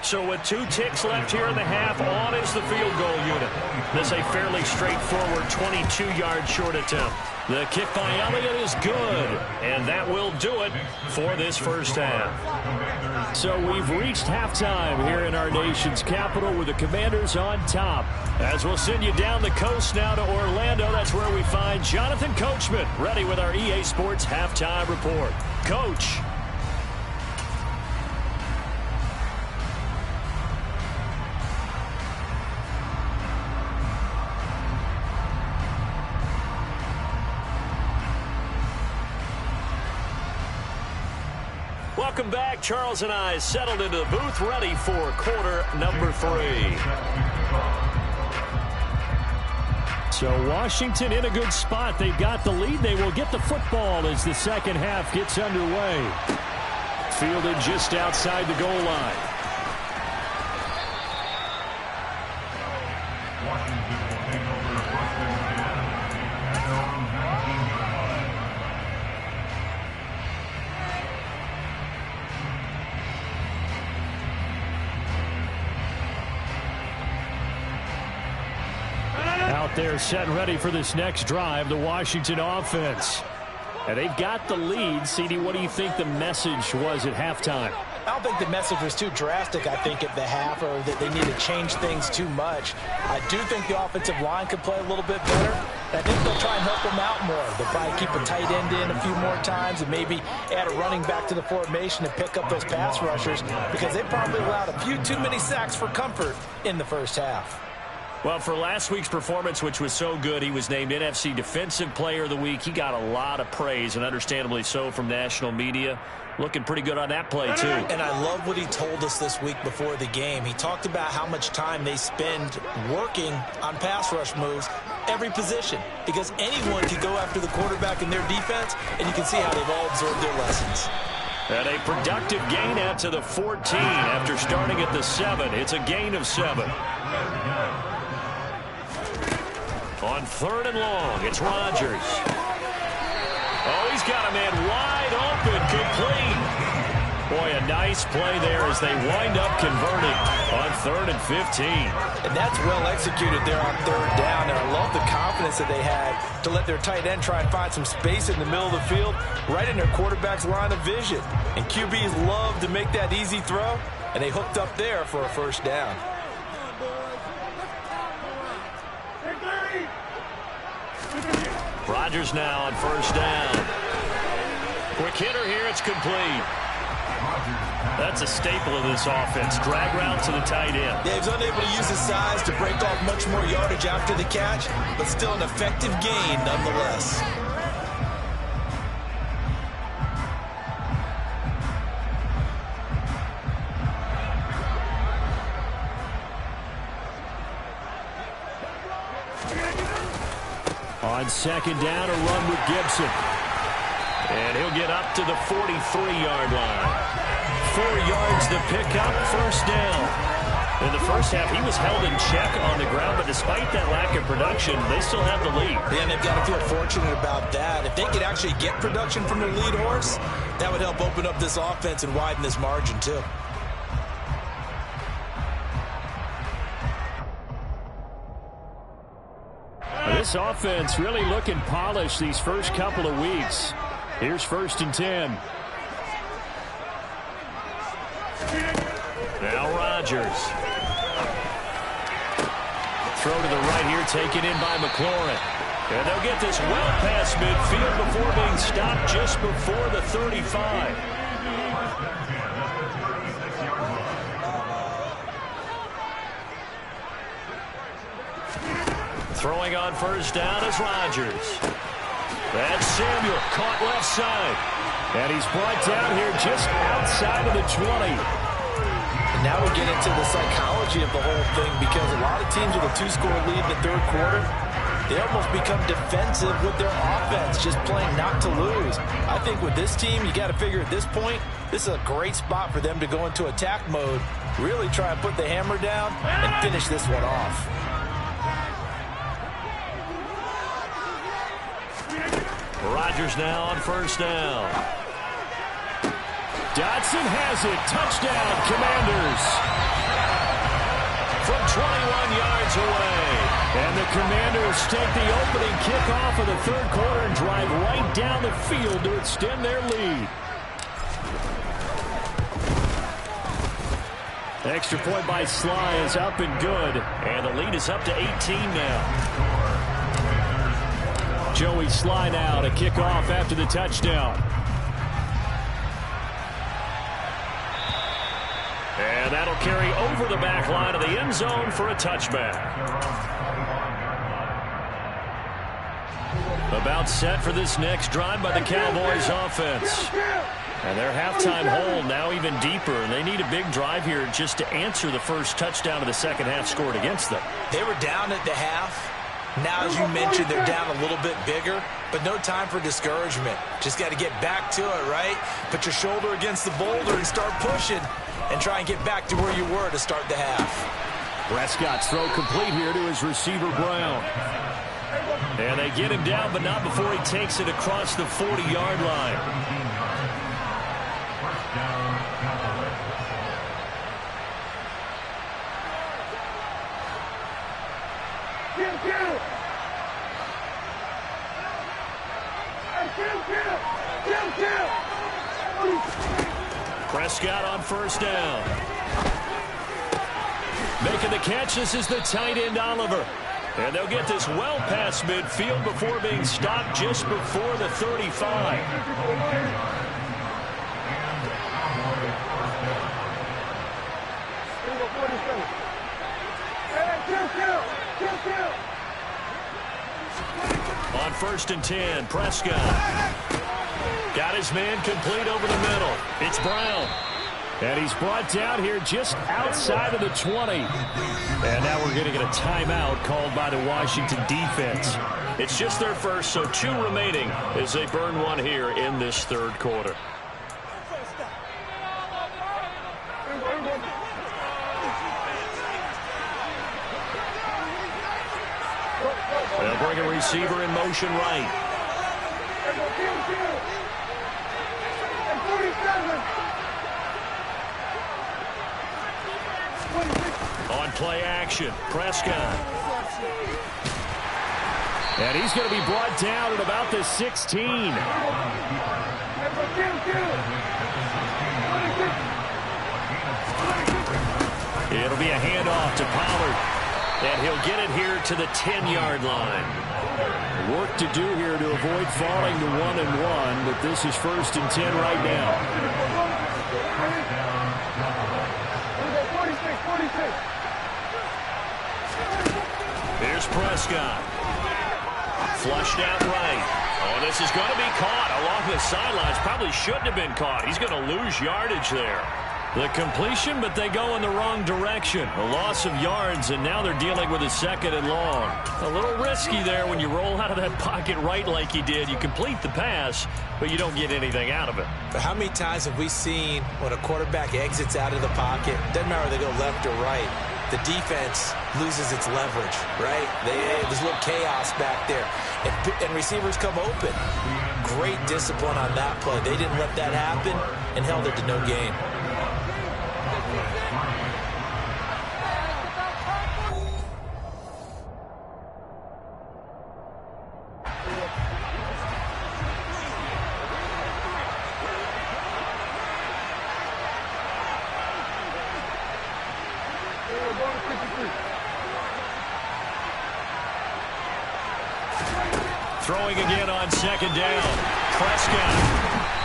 So with 2 ticks left here in the half, on is the field goal unit. This a fairly straightforward 22-yard short attempt. The kick by Elliott is good, and that will do it for this first half. So we've reached halftime here in our nation's capital with the Commanders on top. As we'll send you down the coast now to Orlando, that's where we find Jonathan Coachman ready with our EA Sports halftime report. Coach. Welcome back. Charles and I settled into the booth, ready for quarter number 3. So Washington in a good spot. They've got the lead. They will get the football as the second half gets underway. Fielded just outside the goal line. out there setting ready for this next drive, the Washington offense. And they've got the lead. CD, what do you think the message was at halftime? I don't think the message was too drastic, I think, at the half, or that they need to change things too much. I do think the offensive line could play a little bit better. I think they'll try and help them out more. They'll probably keep a tight end in a few more times and maybe add a running back to the formation to pick up those pass rushers, because they probably allowed a few too many sacks for comfort in the first half. Well, for last week's performance, which was so good, he was named NFC Defensive Player of the Week. He got a lot of praise, and understandably so, from national media. Looking pretty good on that play, too. And I love what he told us this week before the game. He talked about how much time they spend working on pass rush moves, every position, because anyone can go after the quarterback in their defense, and you can see how they've all absorbed their lessons. And a productive gain out to the 14 after starting at the 7. It's a gain of 7. On 3rd and long, it's Rodgers. Oh, he's got a man wide open, complete. Boy, a nice play there as they wind up converting on 3rd and 15. And that's well executed there on 3rd down, and I love the confidence that they had to let their tight end try and find some space in the middle of the field, right in their quarterback's line of vision. And QBs love to make that easy throw, and they hooked up there for a 1st down. Rodgers now on 1st down. Quick hitter here, it's complete. That's a staple of this offense. Drag route to the tight end. Yeah, he was unable to use his size to break off much more yardage after the catch, but still an effective gain nonetheless. On 2nd down, a run with Gibson. And he'll get up to the 43-yard line. 4 yards the pickup, 1st down. In the first half, he was held in check on the ground, but despite that lack of production, they still have the lead. Yeah, and they've got to feel fortunate about that. If they could actually get production from their lead horse, that would help open up this offense and widen this margin, too. This offense really looking polished these first couple of weeks. Here's 1st and 10. Now Rodgers. Throw to the right here, taken in by McLaurin. And they'll get this well past midfield before being stopped just before the 35. Throwing on 1st down is Rodgers. That's Samuel, caught left side. And he's brought down here just outside of the 20. And now we get into the psychology of the whole thing, because a lot of teams with a 2-score lead in the 3rd quarter, they almost become defensive with their offense, just playing not to lose. I think with this team, you got to figure at this point, this is a great spot for them to go into attack mode, really try and put the hammer down and finish this one off. Rodgers now on 1st down. Dotson has it. Touchdown, Commanders. From 21 yards away. And the Commanders take the opening kickoff of the 3rd quarter and drive right down the field to extend their lead. Extra point by Sly is up and good. And the lead is up to 18 now. Joey Sly now to kick off after the touchdown. And that'll carry over the back line of the end zone for a touchback. About set for this next drive by the Cowboys offense. And their halftime hole now even deeper, and they need a big drive here just to answer the first touchdown of the second half scored against them. They were down at the half. Now, as you mentioned, they're down a little bit bigger, but no time for discouragement. Just got to get back to it, right? Put your shoulder against the boulder and start pushing and try and get back to where you were to start the half. Prescott's throw complete here to his receiver, Brown. And they get him down, but not before he takes it across the 40-yard line. Prescott on first down. Making the catch, this is the tight end Oliver. And they'll get this well past midfield before being stopped just before the 35. On first and 10, Prescott. Got his man complete over the middle. It's Brown. And he's brought down here just outside of the 20. And now we're going to get a timeout called by the Washington defense. It's just their first, so 2 remaining as they burn one here in this third quarter. They'll bring a receiver in motion right. On play action, Prescott. And he's going to be brought down at about the 16. It'll be a handoff to Pollard. And he'll get it here to the 10-yard line. Work to do here to avoid falling to 1-1, but this is first and 10 right now. Here's Prescott. Flushed out right. Oh, this is going to be caught along the sidelines. Probably shouldn't have been caught. He's going to lose yardage there. The completion, but they go in the wrong direction. A loss of yards, and now they're dealing with a second and long. A little risky there when you roll out of that pocket right like he did. You complete the pass, but you don't get anything out of it. But how many times have we seen when a quarterback exits out of the pocket, doesn't matter whether they go left or right, the defense loses its leverage, right? There's a little chaos back there. And receivers come open. Great discipline on that play. They didn't let that happen and held it to no gain. Throwing again on second down. Prescott.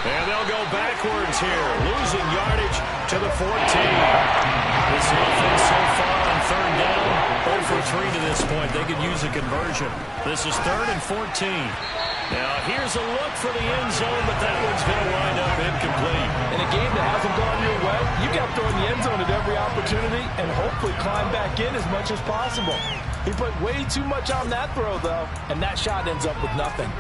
And they'll go backwards here. Losing yardage to the 14. This offense so far on third down, 0 for 3 to this point. They could use a conversion. This is 3rd and 14. Now here's a look for the end zone, but that one's going to wind up incomplete. In a game that hasn't gone your way, you got to throw in the end zone at every opportunity and hopefully climb back in as much as possible. He put way too much on that throw, though, and that shot ends up with nothing.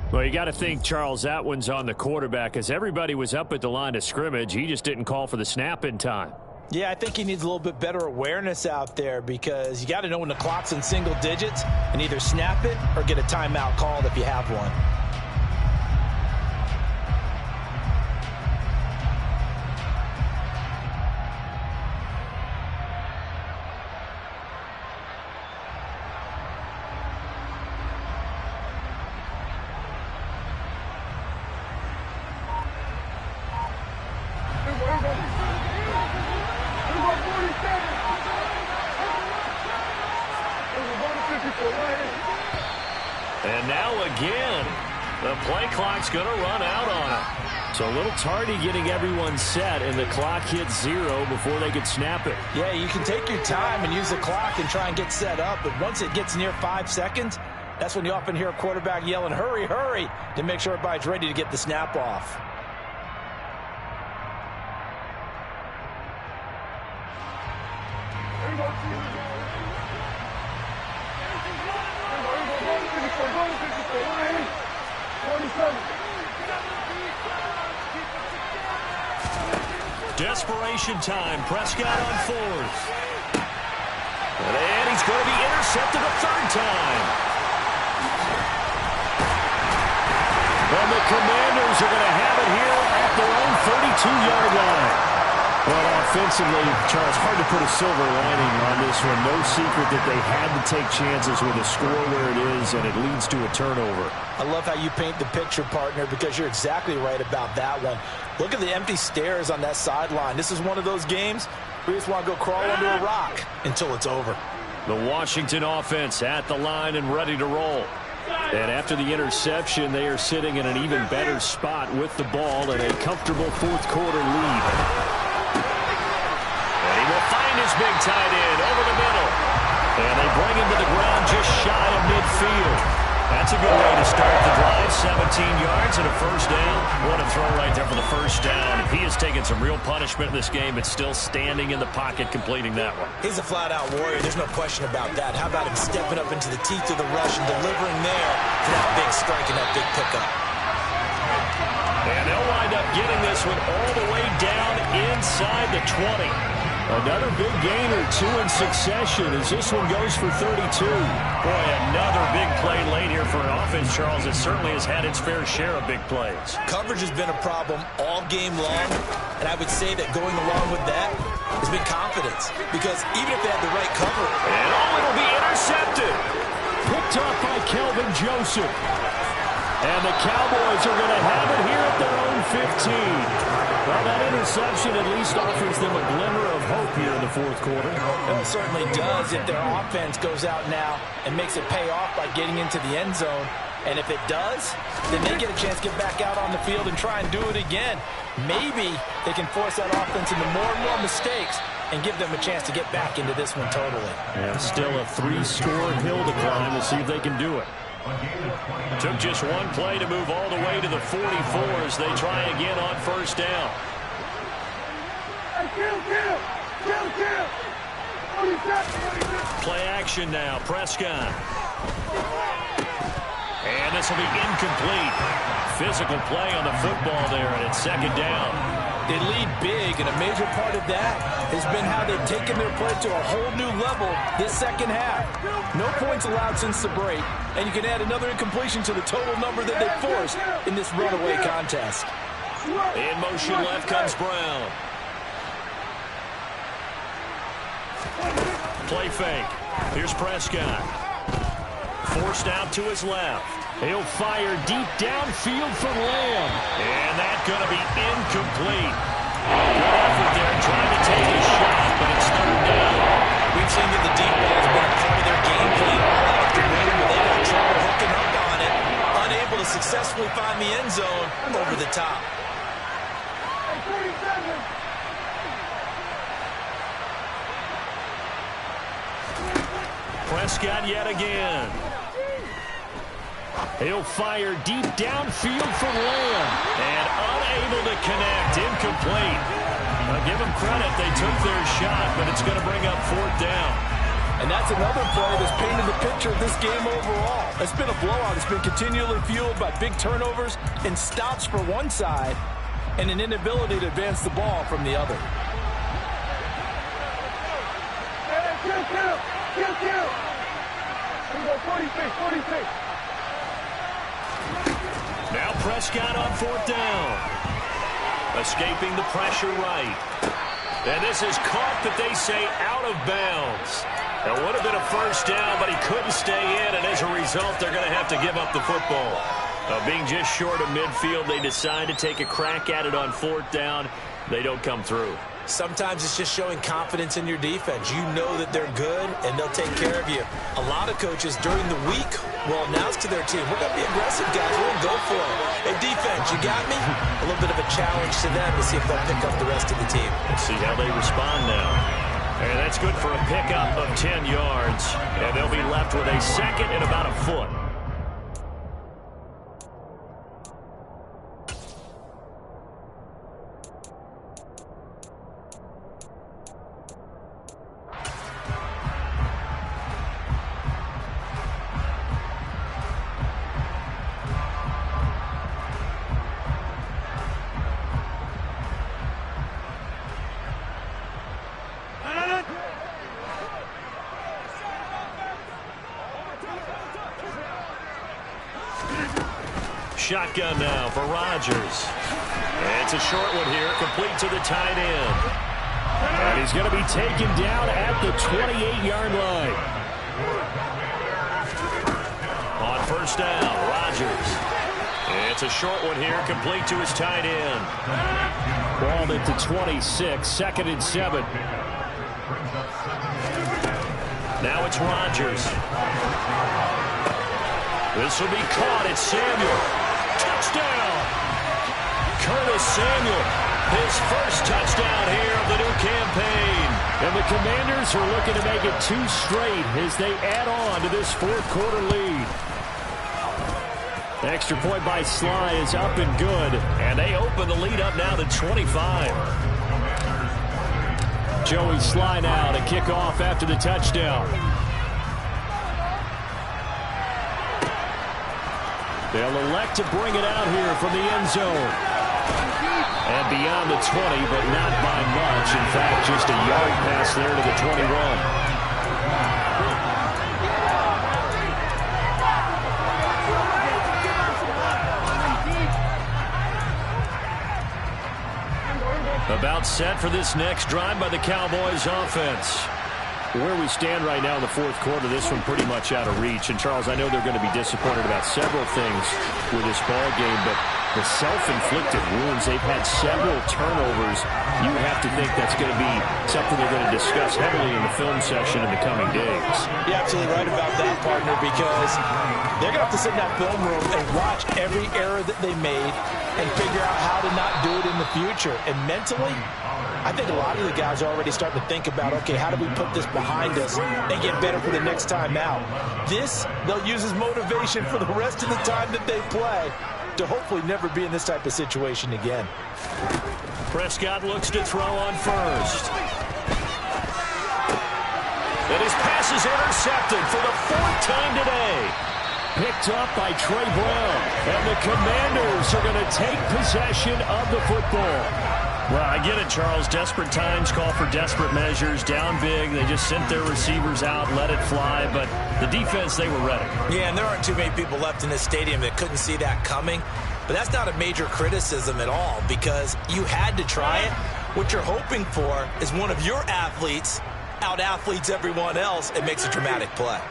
Well, you got to think, Charles, that one's on the quarterback as everybody was up at the line of scrimmage. He just didn't call for the snap in time. Yeah, I think he needs a little bit better awareness out there because you got to know when the clock's in single digits and either snap it or get a timeout called if you have one. And now again, the play clock's going to run out on him. So a little tardy getting everyone set, and the clock hits 0 before they could snap it. Yeah, you can take your time and use the clock and try and get set up, but once it gets near 5 seconds, that's when you often hear a quarterback yelling, hurry, hurry, to make sure everybody's ready to get the snap off. Go to 54, go to 54, Desperation time. Prescott on fourth. And he's going to be intercepted a third time. And the Commanders are going to have it here at their own 32-yard line. Well, offensively, Charles, hard to put a silver lining on this one. No secret that they had to take chances with a score where it is, and it leads to a turnover. I love how you paint the picture, partner, because you're exactly right about that one. Look at the empty stares on that sideline. This is one of those games where you just want to go crawl under a rock until it's over. The Washington offense at the line and ready to roll. And after the interception, they are sitting in an even better spot with the ball and a comfortable fourth-quarter lead. And he will find his big tight end over the middle. And they bring him to the ground just shy of midfield. That's a good way to start the drive. 17 yards and a first down. What a throw right there for the first down. He has taken some real punishment in this game, but still standing in the pocket completing that one. He's a flat-out warrior. There's no question about that. How about him stepping up into the teeth of the rush and delivering there for that big strike and that big pickup. And they'll wind up getting this one all the way down inside the 20. Another big gain or two in succession as this one goes for 32. Boy, another big play late here for an offense, Charles, that certainly has had its fair share of big plays. Coverage has been a problem all game long, and I would say that going along with that has been confidence, because even if they had the right cover. And it'll be intercepted. Picked up by Kelvin Joseph. And the Cowboys are going to have it here at their own 15. Well, that interception at least offers them a glimmer of hope here in the fourth quarter. And it certainly does if their offense goes out now and makes it pay off by getting into the end zone. And if it does, then they get a chance to get back out on the field and try and do it again. Maybe they can force that offense into more and more mistakes and give them a chance to get back into this one totally. Yeah, still a 3-score hill to climb. We'll see if they can do it. Took just one play to move all the way to the 44 as they try again on first down. Play action now. Prescott. And this will be incomplete. Physical play on the football there, and it's second down. They lead big, and a major part of that has been how they've taken their play to a whole new level this second half. No points allowed since the break, and you can add another incompletion to the total number that they forced in this runaway contest. In motion left comes Brown. Play fake. Here's Prescott. Forced out to his left. He'll fire deep downfield for Lamb. And that's going to be incomplete. Good effort there trying to take a shot, but it's third down. We've seen that the deep ball has been a part of their game plan all afternoon, but they got trouble hooking up on it, unable to successfully find the end zone over the top. Prescott yet again. He'll fire deep downfield for Lamb. And unable to connect. Incomplete. I'll give them credit. They took their shot, but it's going to bring up fourth down. And that's another play that's painted the picture of this game overall. It's been a blowout. It's been continually fueled by big turnovers and stops for one side and an inability to advance the ball from the other. Now Prescott on fourth down. Escaping the pressure right. And this is caught, that they say, out of bounds. That would have been a first down, but he couldn't stay in, and as a result, they're going to have to give up the football. Being just short of midfield, they decide to take a crack at it on fourth down. They don't come through. Sometimes it's just showing confidence in your defense. You know that they're good, and they'll take care of you. A lot of coaches during the week will announce to their team, we're going to be aggressive, guys. We're going to go for it. Hey, defense, you got me? A little bit of a challenge to them to see if they'll pick up the rest of the team. Let's see how they respond now. And that's good for a pickup of 10 yards. And they'll be left with a second and about a foot. shotgun now for Rodgers. And it's a short one here, complete to the tight end. And he's going to be taken down at the 28-yard line. On first down, Rodgers. It's a short one here, complete to his tight end. Ball at the 26, 2nd and 7. Now it's Rodgers. This will be caught. It's Samuel. Touchdown! Curtis Samuel, his first touchdown here of the new campaign. And the Commanders are looking to make it 2 straight as they add on to this 4th quarter lead. Extra point by Sly is up and good. And they open the lead up now to 25. Joey Sly now to kick off after the touchdown. They'll elect to bring it out here from the end zone. And beyond the 20, but not by much. In fact, just a yard pass there to the 21. About set for this next drive by the Cowboys offense. Where we stand right now in the 4th quarter, this one pretty much out of reach. And, Charles, I know they're going to be disappointed about several things with this ball game, but the self-inflicted wounds, they've had several turnovers. You have to think that's going to be something they're going to discuss heavily in the film session in the coming days. You're absolutely right about that, partner, because they're going to have to sit in that film room and watch every error that they made and figure out how to not do it in the future. And mentally, I think a lot of the guys are already starting to think about, okay, how do we put this behind us and get better for the next time out? This, they'll use as motivation for the rest of the time that they play to hopefully never be in this type of situation again. Prescott looks to throw on first. And his pass is intercepted for the 4th time today. Picked up by Trey Brown. And the Commanders are going to take possession of the football. Well, I get it, Charles. Desperate times call for desperate measures. Down big, they just sent their receivers out, let it fly. But the defense, they were ready. Yeah, and there aren't too many people left in this stadium that couldn't see that coming. But that's not a major criticism at all because you had to try it. What you're hoping for is one of your athletes out-athletes everyone else and makes a dramatic play.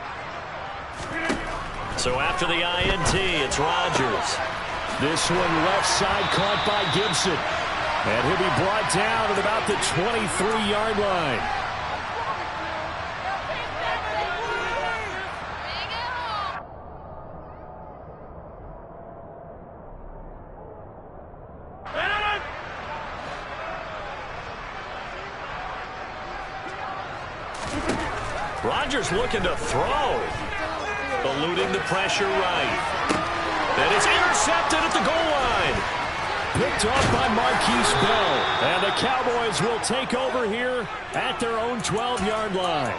So after the INT, it's Rodgers. This one left side caught by Gibson. And he'll be brought down at about the 23-yard line. Rodgers looking to throw. Eluding the pressure right. And it's intercepted at the goal line. Picked off by Marquise Bell. And the Cowboys will take over here at their own 12-yard line.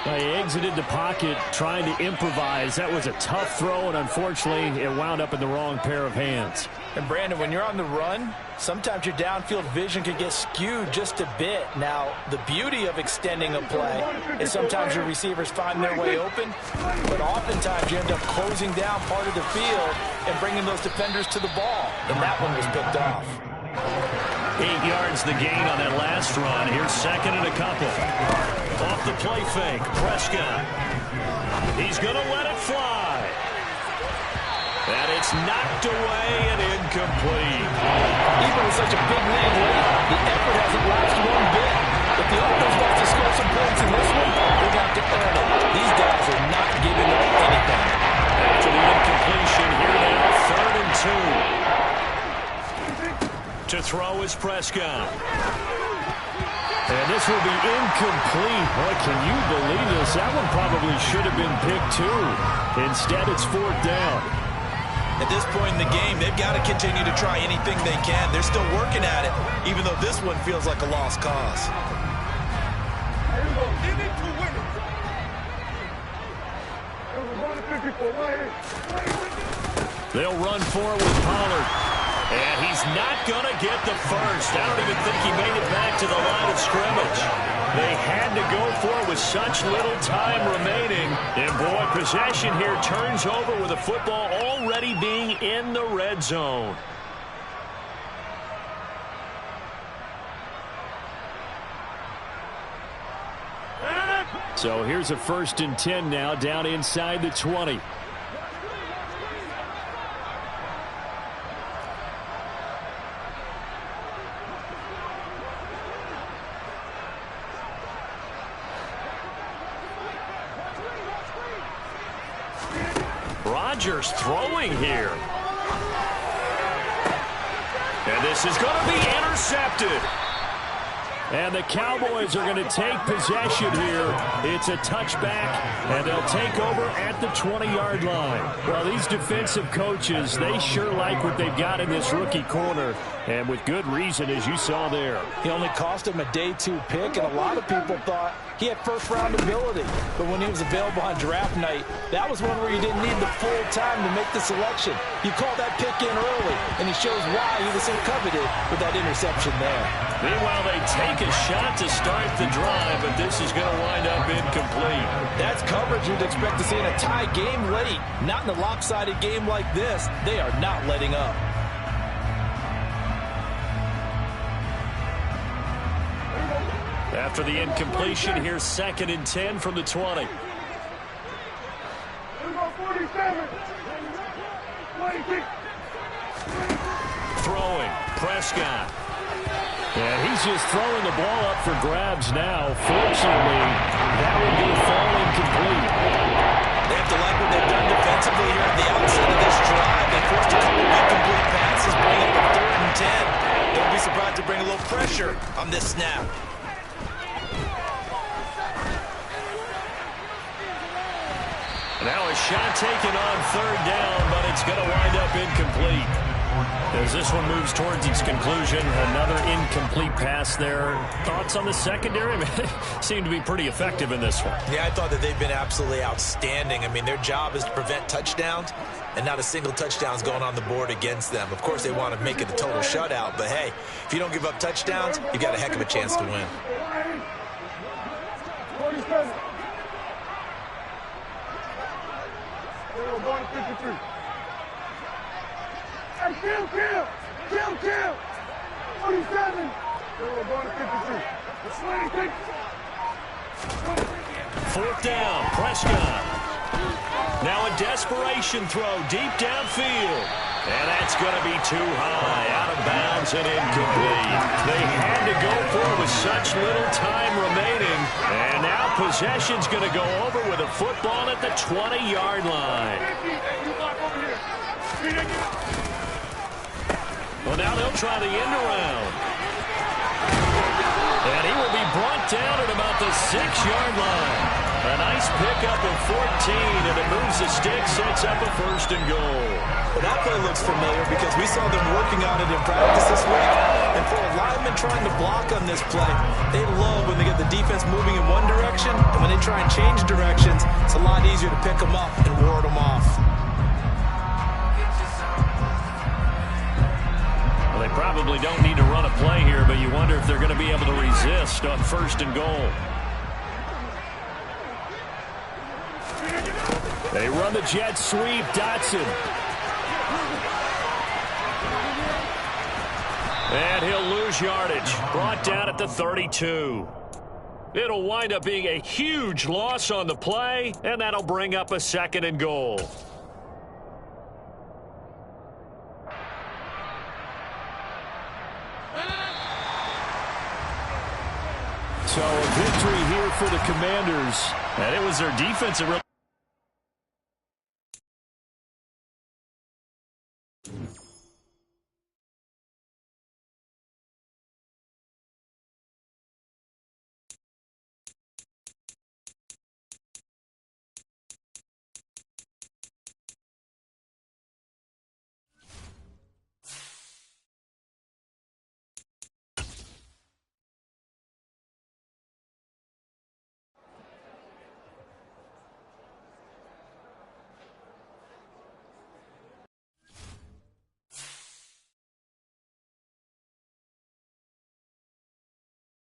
They exited the pocket trying to improvise. That was a tough throw, and unfortunately, it wound up in the wrong pair of hands. And, Brandon, when you're on the run, sometimes your downfield vision can get skewed just a bit. Now, the beauty of extending a play is sometimes your receivers find their way open, but oftentimes you end up closing down part of the field and bringing those defenders to the ball. And that one was picked off. 8 yards the gain on that last run. Here's second and a couple. Off the play fake, Prescott. He's going to let it fly. And it's knocked away and incomplete. Even with such a big lead late, the effort hasn't lasted one bit. If the offense wants to score some points in this one, they're going to have to earn it. These guys are not giving up anything. After the incompletion, here now, 3rd and 2. To throw is Prescott. And this will be incomplete. Boy, can you believe this? That one probably should have been picked too. Instead, it's 4th down. At this point in the game, they've got to continue to try anything they can. They're still working at it, even though this one feels like a lost cause. They'll run forward with Pollard. And he's not going to get the first. I don't even think he made it back to the line of scrimmage. They had to go for it with such little time remaining. And, boy, possession here turns over with the football already being in the red zone. So here's a 1st and 10 now down inside the 20. Rodgers throwing here. And this is going to be intercepted. And the Cowboys are going to take possession here. It's a touchback, and they'll take over at the 20-yard line. Well, these defensive coaches, they sure like what they've got in this rookie corner, and with good reason, as you saw there. He only cost him a day 2 pick, and a lot of people thought he had first-round ability. But when he was available on draft night, that was one where you didn't need the full time to make the selection. You call that pick in early, and he shows why he was so coveted with that interception there. Meanwhile, they take a shot to start the drive, but this is going to wind up incomplete. That's coverage you'd expect to see in a tie game late. Not in a lopsided game like this. They are not letting up. After the incompletion, here's 2nd and 10 from the 20. 47. 26. Throwing, Prescott. And he's just throwing the ball up for grabs now. Fortunately, that would be fall incomplete. They have to like what they've done defensively here at the outset of this drive. They forced a couple incomplete passes, bring up a 3rd and 10. Don't be surprised to bring a little pressure on this snap. Now a shot taken on 3rd down, but it's going to wind up incomplete. As this one moves towards its conclusion, another incomplete pass there. Thoughts on the secondary? They seem to be pretty effective in this one. Yeah, I thought that they've been absolutely outstanding. I mean, their job is to prevent touchdowns, and not a single touchdown's going on the board against them. Of course, they want to make it a total shutout, but hey, if you don't give up touchdowns, you've got a heck of a chance to win. 47. 53. Hey, kill. 47. 53. 4th down, Prescott. Now a desperation throw deep downfield. And that's going to be too high, out of bounds and incomplete. They had to go for it with such little time remaining. And now possession's going to go over with a football at the 20-yard line. Well, now they'll try the end around. And he will be brought down at about the 6-yard line. A nice pickup of 14, and it moves the stick, sets up a 1st and goal. Well, that play looks familiar because we saw them working on it in practice this week. And for a lineman trying to block on this play, they love when they get the defense moving in one direction, and when they try and change directions, it's a lot easier to pick them up and ward them off. Well, they probably don't need to run a play here, but you wonder if they're going to be able to resist on 1st and goal. They run the jet sweep, Dotson. And he'll lose yardage. Brought down at the 32. It'll wind up being a huge loss on the play, and that'll bring up a 2nd and goal. So a victory here for the Commanders. And it was their defense that really